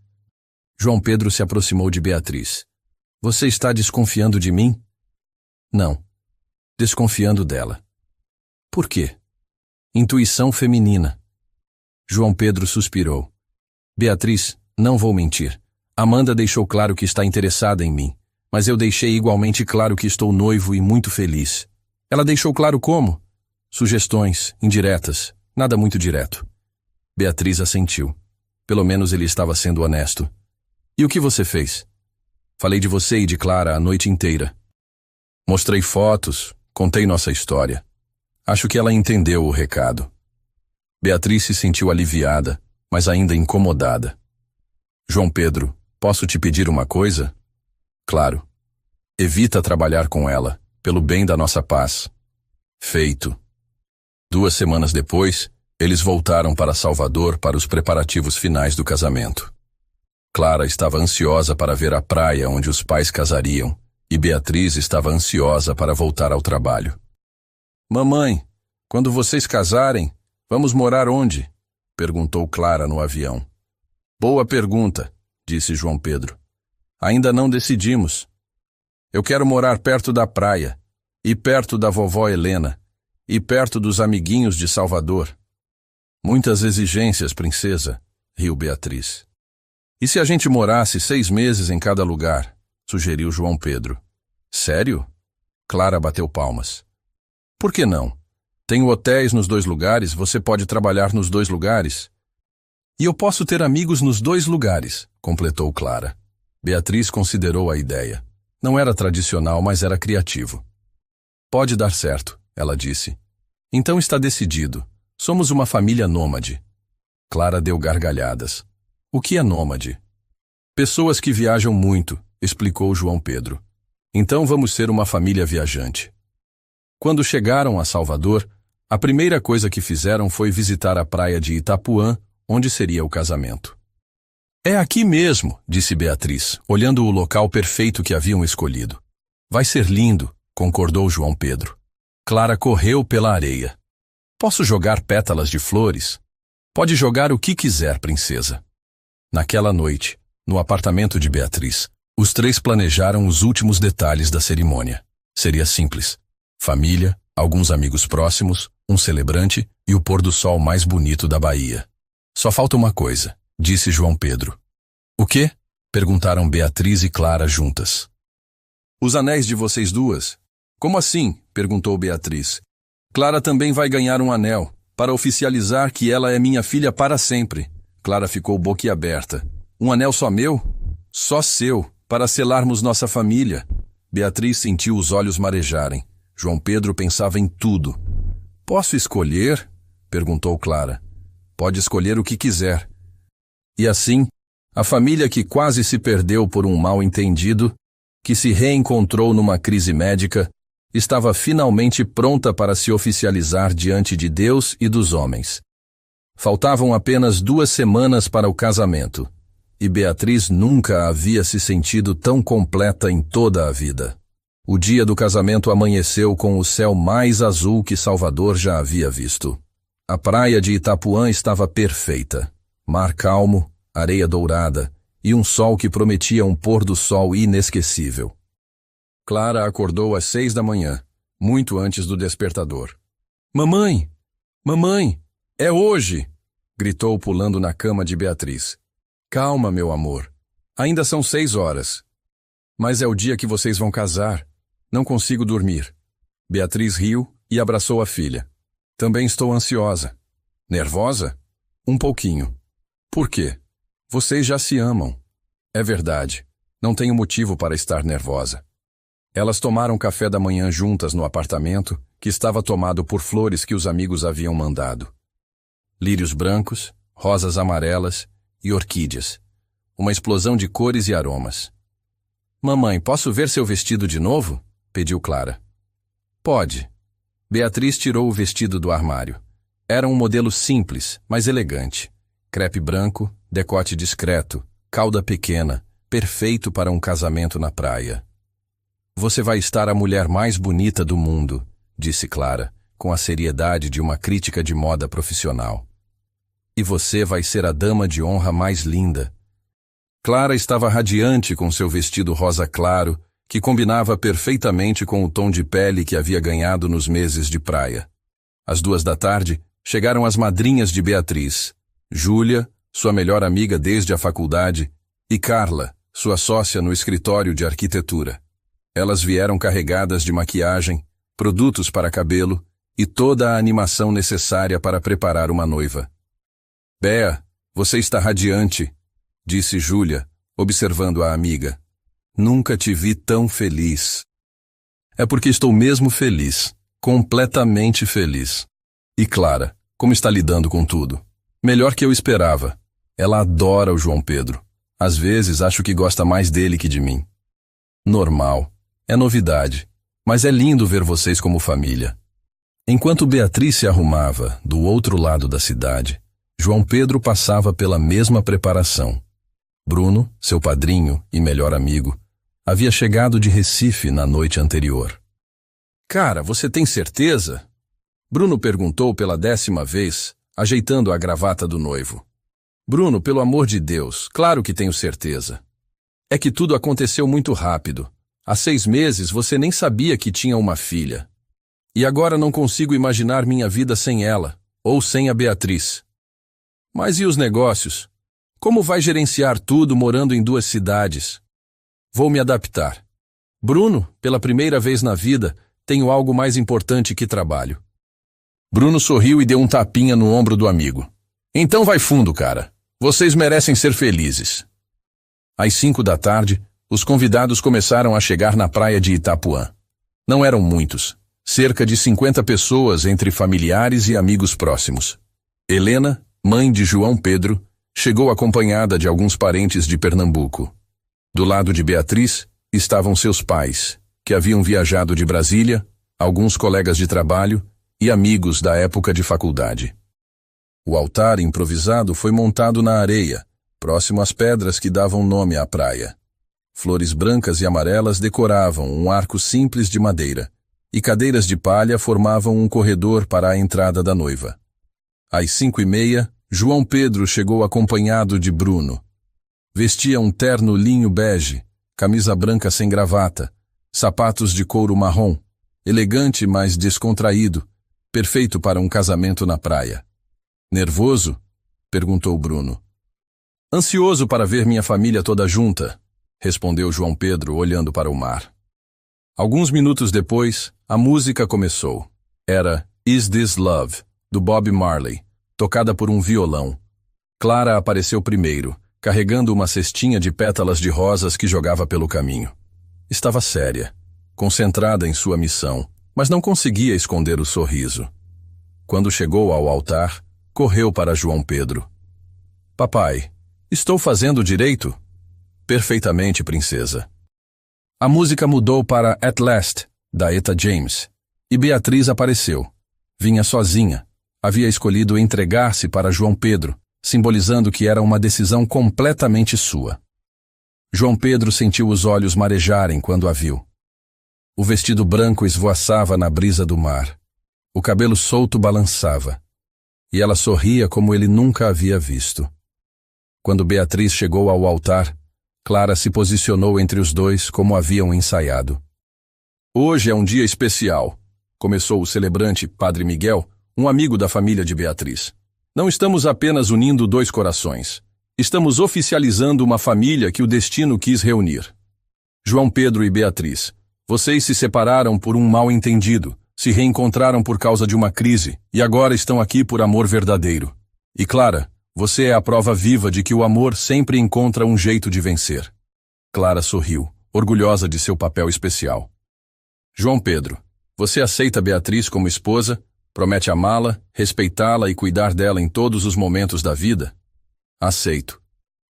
João Pedro se aproximou de Beatriz. Você está desconfiando de mim? Não. Desconfiando dela. Por quê? Intuição feminina. João Pedro suspirou. Beatriz, não vou mentir. Amanda deixou claro que está interessada em mim, mas eu deixei igualmente claro que estou noivo e muito feliz. Ela deixou claro como? Sugestões, indiretas, nada muito direto. Beatriz assentiu. Pelo menos ele estava sendo honesto. E o que você fez? Falei de você e de Clara a noite inteira. Mostrei fotos, contei nossa história. Acho que ela entendeu o recado. Beatriz se sentiu aliviada, mas ainda incomodada. João Pedro, posso te pedir uma coisa? Claro. Evita trabalhar com ela, pelo bem da nossa paz. Feito. 2 semanas depois, eles voltaram para Salvador para os preparativos finais do casamento. Clara estava ansiosa para ver a praia onde os pais casariam, e Beatriz estava ansiosa para voltar ao trabalho. Mamãe, quando vocês casarem, vamos morar onde? Perguntou Clara no avião. Boa pergunta, disse João Pedro. Ainda não decidimos. Eu quero morar perto da praia, e perto da vovó Helena, e perto dos amiguinhos de Salvador. Muitas exigências, princesa, riu Beatriz. E se a gente morasse 6 meses em cada lugar? Sugeriu João Pedro. Sério? Clara bateu palmas. Por que não? Tenho hotéis nos 2 lugares, você pode trabalhar nos 2 lugares. E eu posso ter amigos nos 2 lugares, completou Clara. Beatriz considerou a ideia. Não era tradicional, mas era criativo. Pode dar certo, ela disse. Então está decidido. Somos uma família nômade. Clara deu gargalhadas. O que é nômade? Pessoas que viajam muito, explicou João Pedro. Então vamos ser uma família viajante. Quando chegaram a Salvador, a primeira coisa que fizeram foi visitar a praia de Itapuã, onde seria o casamento. É aqui mesmo, disse Beatriz, olhando o local perfeito que haviam escolhido. Vai ser lindo, concordou João Pedro. Clara correu pela areia. Posso jogar pétalas de flores? Pode jogar o que quiser, princesa. Naquela noite, no apartamento de Beatriz, os 3 planejaram os últimos detalhes da cerimônia. Seria simples. Família, alguns amigos próximos, um celebrante e o pôr do sol mais bonito da Bahia. Só falta uma coisa, disse João Pedro. O quê? Perguntaram Beatriz e Clara juntas. Os anéis de vocês duas. Como assim? Perguntou Beatriz. Clara também vai ganhar um anel, para oficializar que ela é minha filha para sempre. Clara ficou boquiaberta. Um anel só meu? Só seu, para selarmos nossa família. Beatriz sentiu os olhos marejarem. João Pedro pensava em tudo. Posso escolher? Perguntou Clara. Pode escolher o que quiser. E assim, a família que quase se perdeu por um mal-entendido, que se reencontrou numa crise médica, estava finalmente pronta para se oficializar diante de Deus e dos homens. Faltavam apenas 2 semanas para o casamento, e Beatriz nunca havia se sentido tão completa em toda a vida. O dia do casamento amanheceu com o céu mais azul que Salvador já havia visto. A praia de Itapuã estava perfeita. Mar calmo, areia dourada e um sol que prometia um pôr do sol inesquecível. Clara acordou às 6 da manhã, muito antes do despertador. Mamãe! Mamãe! É hoje! Gritou pulando na cama de Beatriz. Calma, meu amor. Ainda são 6 horas. Mas é o dia que vocês vão casar. Não consigo dormir. Beatriz riu e abraçou a filha. Também estou ansiosa. Nervosa? Um pouquinho. Por quê? Vocês já se amam. É verdade. Não tenho motivo para estar nervosa. Elas tomaram café da manhã juntas no apartamento, que estava tomado por flores que os amigos haviam mandado. Lírios brancos, rosas amarelas e orquídeas. Uma explosão de cores e aromas. Mamãe, posso ver seu vestido de novo? Pediu Clara. Pode. Beatriz tirou o vestido do armário. Era um modelo simples, mas elegante. Crepe branco, decote discreto, cauda pequena, perfeito para um casamento na praia. Você vai estar a mulher mais bonita do mundo, disse Clara, com a seriedade de uma crítica de moda profissional. E você vai ser a dama de honra mais linda. Clara estava radiante com seu vestido rosa claro, que combinava perfeitamente com o tom de pele que havia ganhado nos meses de praia. Às 2 da tarde, chegaram as madrinhas de Beatriz, Júlia, sua melhor amiga desde a faculdade, e Carla, sua sócia no escritório de arquitetura. Elas vieram carregadas de maquiagem, produtos para cabelo e toda a animação necessária para preparar uma noiva. Bea, você está radiante, disse Júlia, observando a amiga. Nunca te vi tão feliz. É porque estou mesmo feliz, completamente feliz. E Clara, como está lidando com tudo? Melhor que eu esperava. Ela adora o João Pedro. Às vezes acho que gosta mais dele que de mim. Normal. É novidade. Mas é lindo ver vocês como família. Enquanto Beatriz se arrumava do outro lado da cidade, João Pedro passava pela mesma preparação. Bruno, seu padrinho e melhor amigo, havia chegado de Recife na noite anterior. Cara, você tem certeza? Bruno perguntou pela 10ª vez, ajeitando a gravata do noivo. Bruno, pelo amor de Deus, claro que tenho certeza. É que tudo aconteceu muito rápido. Há 6 meses você nem sabia que tinha uma filha. E agora não consigo imaginar minha vida sem ela, ou sem a Beatriz. Mas e os negócios? Como vai gerenciar tudo morando em 2 cidades? Vou me adaptar. Bruno, pela primeira vez na vida, tenho algo mais importante que trabalho. Bruno sorriu e deu um tapinha no ombro do amigo. Então vai fundo, cara. Vocês merecem ser felizes. Às 5 da tarde, os convidados começaram a chegar na praia de Itapuã. Não eram muitos. Cerca de 50 pessoas entre familiares e amigos próximos. Helena, mãe de João Pedro, chegou acompanhada de alguns parentes de Pernambuco. Do lado de Beatriz estavam seus pais, que haviam viajado de Brasília, alguns colegas de trabalho e amigos da época de faculdade. O altar improvisado foi montado na areia, próximo às pedras que davam nome à praia. Flores brancas e amarelas decoravam um arco simples de madeira, e cadeiras de palha formavam um corredor para a entrada da noiva. Às 5h30, João Pedro chegou acompanhado de Bruno. Vestia um terno linho bege, camisa branca sem gravata, sapatos de couro marrom, elegante mas descontraído, perfeito para um casamento na praia. Nervoso? Perguntou Bruno. Ansioso para ver minha família toda junta, respondeu João Pedro olhando para o mar. Alguns minutos depois, a música começou. Era Is This Love, do Bob Marley, tocada por um violão. Clara apareceu primeiro, carregando uma cestinha de pétalas de rosas que jogava pelo caminho. Estava séria, concentrada em sua missão, mas não conseguia esconder o sorriso. Quando chegou ao altar, correu para João Pedro. Papai, estou fazendo direito? Perfeitamente, princesa. A música mudou para At Last, da Etta James, e Beatriz apareceu. Vinha sozinha. Havia escolhido entregar-se para João Pedro, simbolizando que era uma decisão completamente sua. João Pedro sentiu os olhos marejarem quando a viu. O vestido branco esvoaçava na brisa do mar. O cabelo solto balançava. E ela sorria como ele nunca havia visto. Quando Beatriz chegou ao altar, Clara se posicionou entre os dois como haviam ensaiado. Hoje é um dia especial, começou o celebrante Padre Miguel, um amigo da família de Beatriz. Não estamos apenas unindo 2 corações. Estamos oficializando uma família que o destino quis reunir. João Pedro e Beatriz, vocês se separaram por um mal-entendido, se reencontraram por causa de uma crise e agora estão aqui por amor verdadeiro. E Clara, você é a prova viva de que o amor sempre encontra um jeito de vencer. Clara sorriu, orgulhosa de seu papel especial. João Pedro, você aceita Beatriz como esposa, promete amá-la, respeitá-la e cuidar dela em todos os momentos da vida? Aceito.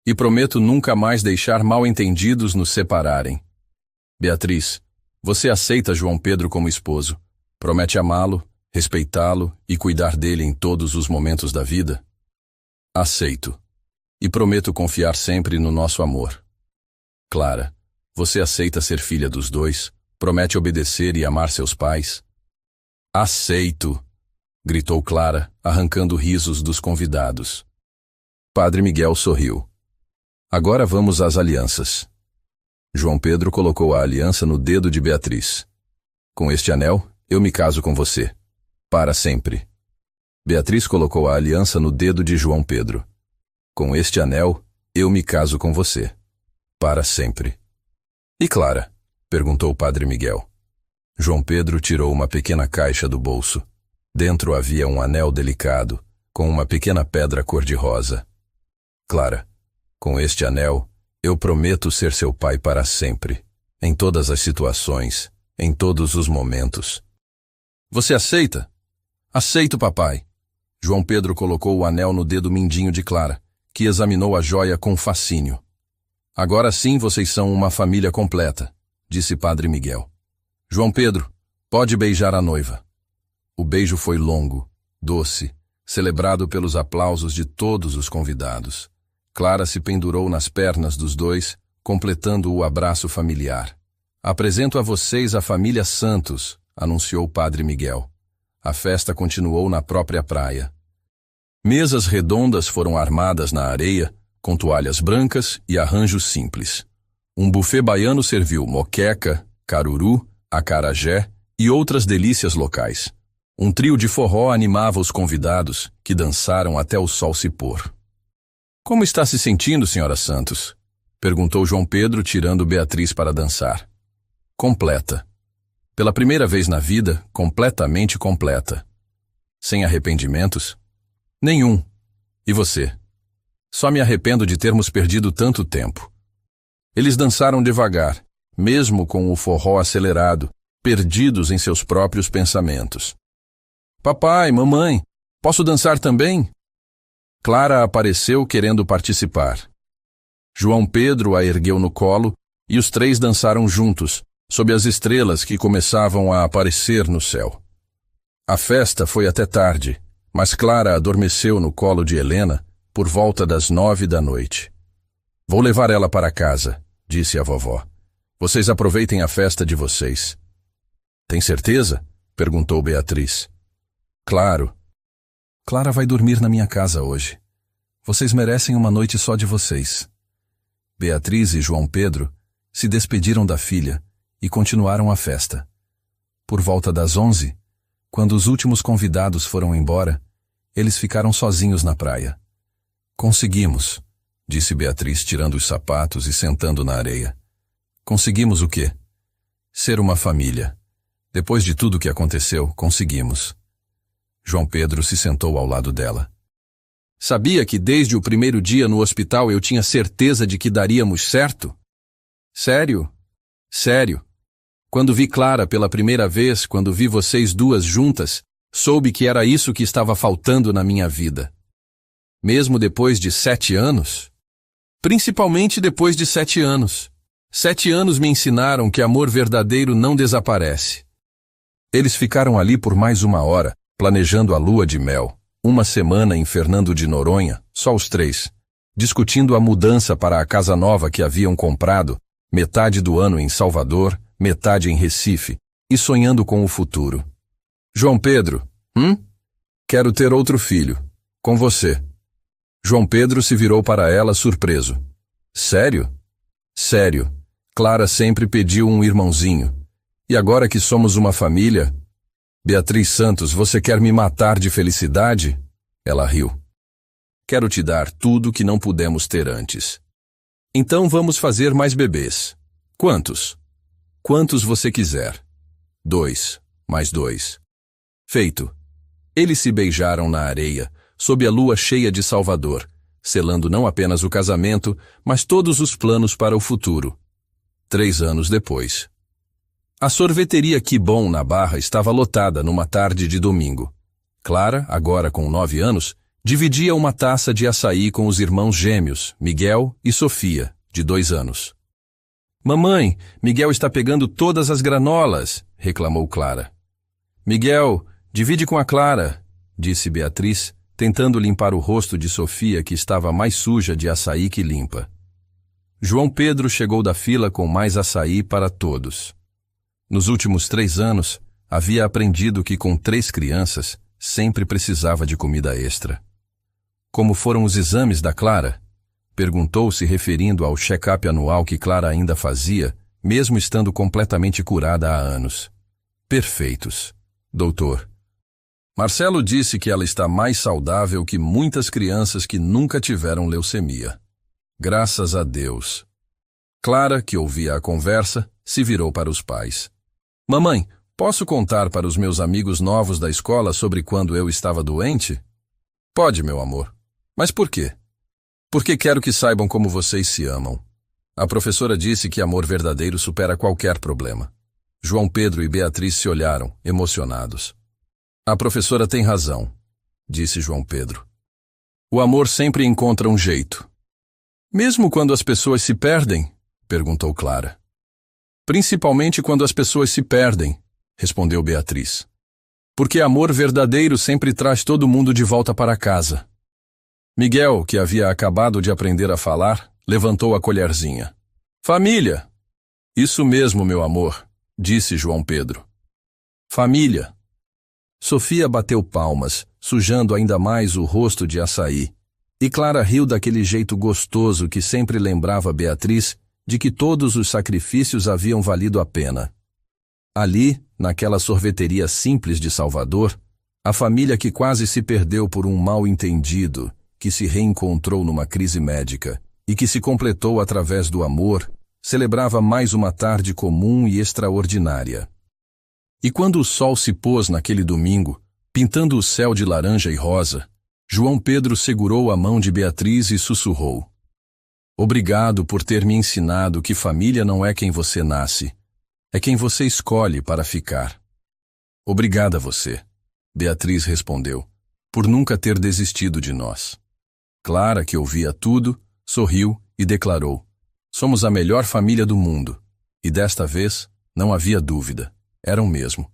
E prometo nunca mais deixar mal-entendidos nos separarem. Beatriz, você aceita João Pedro como esposo, promete amá-lo, respeitá-lo e cuidar dele em todos os momentos da vida? Aceito. E prometo confiar sempre no nosso amor. Clara, você aceita ser filha dos 2, promete obedecer e amar seus pais? Aceito, gritou Clara, arrancando risos dos convidados. Padre Miguel sorriu. Agora vamos às alianças. João Pedro colocou a aliança no dedo de Beatriz. Com este anel, eu me caso com você. Para sempre. Beatriz colocou a aliança no dedo de João Pedro. Com este anel, eu me caso com você. Para sempre. E Clara? Perguntou o Padre Miguel. João Pedro tirou uma pequena caixa do bolso. Dentro havia um anel delicado, com uma pequena pedra cor-de-rosa. Clara, com este anel, eu prometo ser seu pai para sempre, em todas as situações, em todos os momentos. Você aceita? Aceito, papai. João Pedro colocou o anel no dedo mindinho de Clara, que examinou a joia com fascínio. Agora sim vocês são uma família completa, disse Padre Miguel. João Pedro, pode beijar a noiva. O beijo foi longo, doce, celebrado pelos aplausos de todos os convidados. Clara se pendurou nas pernas dos dois, completando o abraço familiar. Apresento a vocês a família Santos, anunciou Padre Miguel. A festa continuou na própria praia. Mesas redondas foram armadas na areia, com toalhas brancas e arranjos simples. Um buffet baiano serviu moqueca, caruru, acarajé e outras delícias locais. Um trio de forró animava os convidados, que dançaram até o sol se pôr. Como está se sentindo, senhora Santos? Perguntou João Pedro, tirando Beatriz para dançar. Completa. Pela primeira vez na vida, completamente completa. Sem arrependimentos? Nenhum. E você? Só me arrependo de termos perdido tanto tempo. Eles dançaram devagar, mesmo com o forró acelerado, perdidos em seus próprios pensamentos. Papai, mamãe, posso dançar também? Clara apareceu querendo participar. João Pedro a ergueu no colo e os três dançaram juntos, sob as estrelas que começavam a aparecer no céu. A festa foi até tarde, mas Clara adormeceu no colo de Helena por volta das 9 da noite. Vou levar ela para casa, disse a vovó. Vocês aproveitem a festa de vocês. Tem certeza? Perguntou Beatriz. Claro. Clara vai dormir na minha casa hoje. Vocês merecem uma noite só de vocês. Beatriz e João Pedro se despediram da filha e continuaram a festa. Por volta das 11, quando os últimos convidados foram embora, eles ficaram sozinhos na praia. Conseguimos, disse Beatriz, tirando os sapatos e sentando na areia. Conseguimos o quê? Ser uma família. Depois de tudo o que aconteceu, conseguimos. João Pedro se sentou ao lado dela. Sabia que desde o primeiro dia no hospital eu tinha certeza de que daríamos certo? Sério? Sério. Quando vi Clara pela primeira vez, quando vi vocês duas juntas, soube que era isso que estava faltando na minha vida. Mesmo depois de 7 anos? Principalmente depois de 7 anos. 7 anos me ensinaram que amor verdadeiro não desaparece. Eles ficaram ali por mais 1 hora, planejando a lua de mel, 1 semana em Fernando de Noronha, só os 3, discutindo a mudança para a casa nova que haviam comprado, metade do ano em Salvador, metade em Recife, e sonhando com o futuro. João Pedro, Quero ter outro filho, com você. João Pedro se virou para ela surpreso. Sério? Sério. Clara sempre pediu um irmãozinho. E agora que somos uma família... Beatriz Santos, você quer me matar de felicidade? Ela riu. Quero te dar tudo que não pudemos ter antes. Então vamos fazer mais bebês. Quantos? Quantos você quiser. 2, mais 2. Feito. Eles se beijaram na areia, sob a lua cheia de Salvador, selando não apenas o casamento, mas todos os planos para o futuro. 3 anos depois. A sorveteria Que Bom, na Barra, estava lotada numa tarde de domingo. Clara, agora com 9 anos, dividia uma taça de açaí com os irmãos gêmeos, Miguel e Sofia, de 2 anos. Mamãe, Miguel está pegando todas as granolas, reclamou Clara. Miguel, divide com a Clara, disse Beatriz, tentando limpar o rosto de Sofia, que estava mais suja de açaí que limpa. João Pedro chegou da fila com mais açaí para todos. Nos últimos 3 anos, havia aprendido que com 3 crianças, sempre precisava de comida extra. Como foram os exames da Clara? Perguntou, se referindo ao check-up anual que Clara ainda fazia, mesmo estando completamente curada há anos. Perfeitos, doutor. Marcelo disse que ela está mais saudável que muitas crianças que nunca tiveram leucemia. Graças a Deus. Clara, que ouvia a conversa, se virou para os pais. Mamãe, Posso contar para os meus amigos novos da escola sobre quando eu estava doente? Pode, meu amor. Mas por quê? Porque quero que saibam como vocês se amam. A professora disse que amor verdadeiro supera qualquer problema. João Pedro e Beatriz se olharam, emocionados. A professora tem razão, disse João Pedro. O amor sempre encontra um jeito. Mesmo quando as pessoas se perdem? Perguntou Clara. Principalmente quando as pessoas se perdem, respondeu Beatriz. Porque amor verdadeiro sempre traz todo mundo de volta para casa. Miguel, que havia acabado de aprender a falar, levantou a colherzinha. Família! Isso mesmo, meu amor, disse João Pedro. Família! Sofia bateu palmas, sujando ainda mais o rosto de açaí, e Clara riu daquele jeito gostoso que sempre lembrava Beatriz de que todos os sacrifícios haviam valido a pena. Ali, naquela sorveteria simples de Salvador, a família que quase se perdeu por um mal-entendido, que se reencontrou numa crise médica e que se completou através do amor, celebrava mais uma tarde comum e extraordinária. E quando o sol se pôs naquele domingo, pintando o céu de laranja e rosa, João Pedro segurou a mão de Beatriz e sussurrou. Obrigado por ter me ensinado que família não é quem você nasce, é quem você escolhe para ficar. Obrigada a você, Beatriz respondeu, por nunca ter desistido de nós. Clara, que ouvia tudo, sorriu e declarou, somos a melhor família do mundo. E desta vez, não havia dúvida, eram mesmo.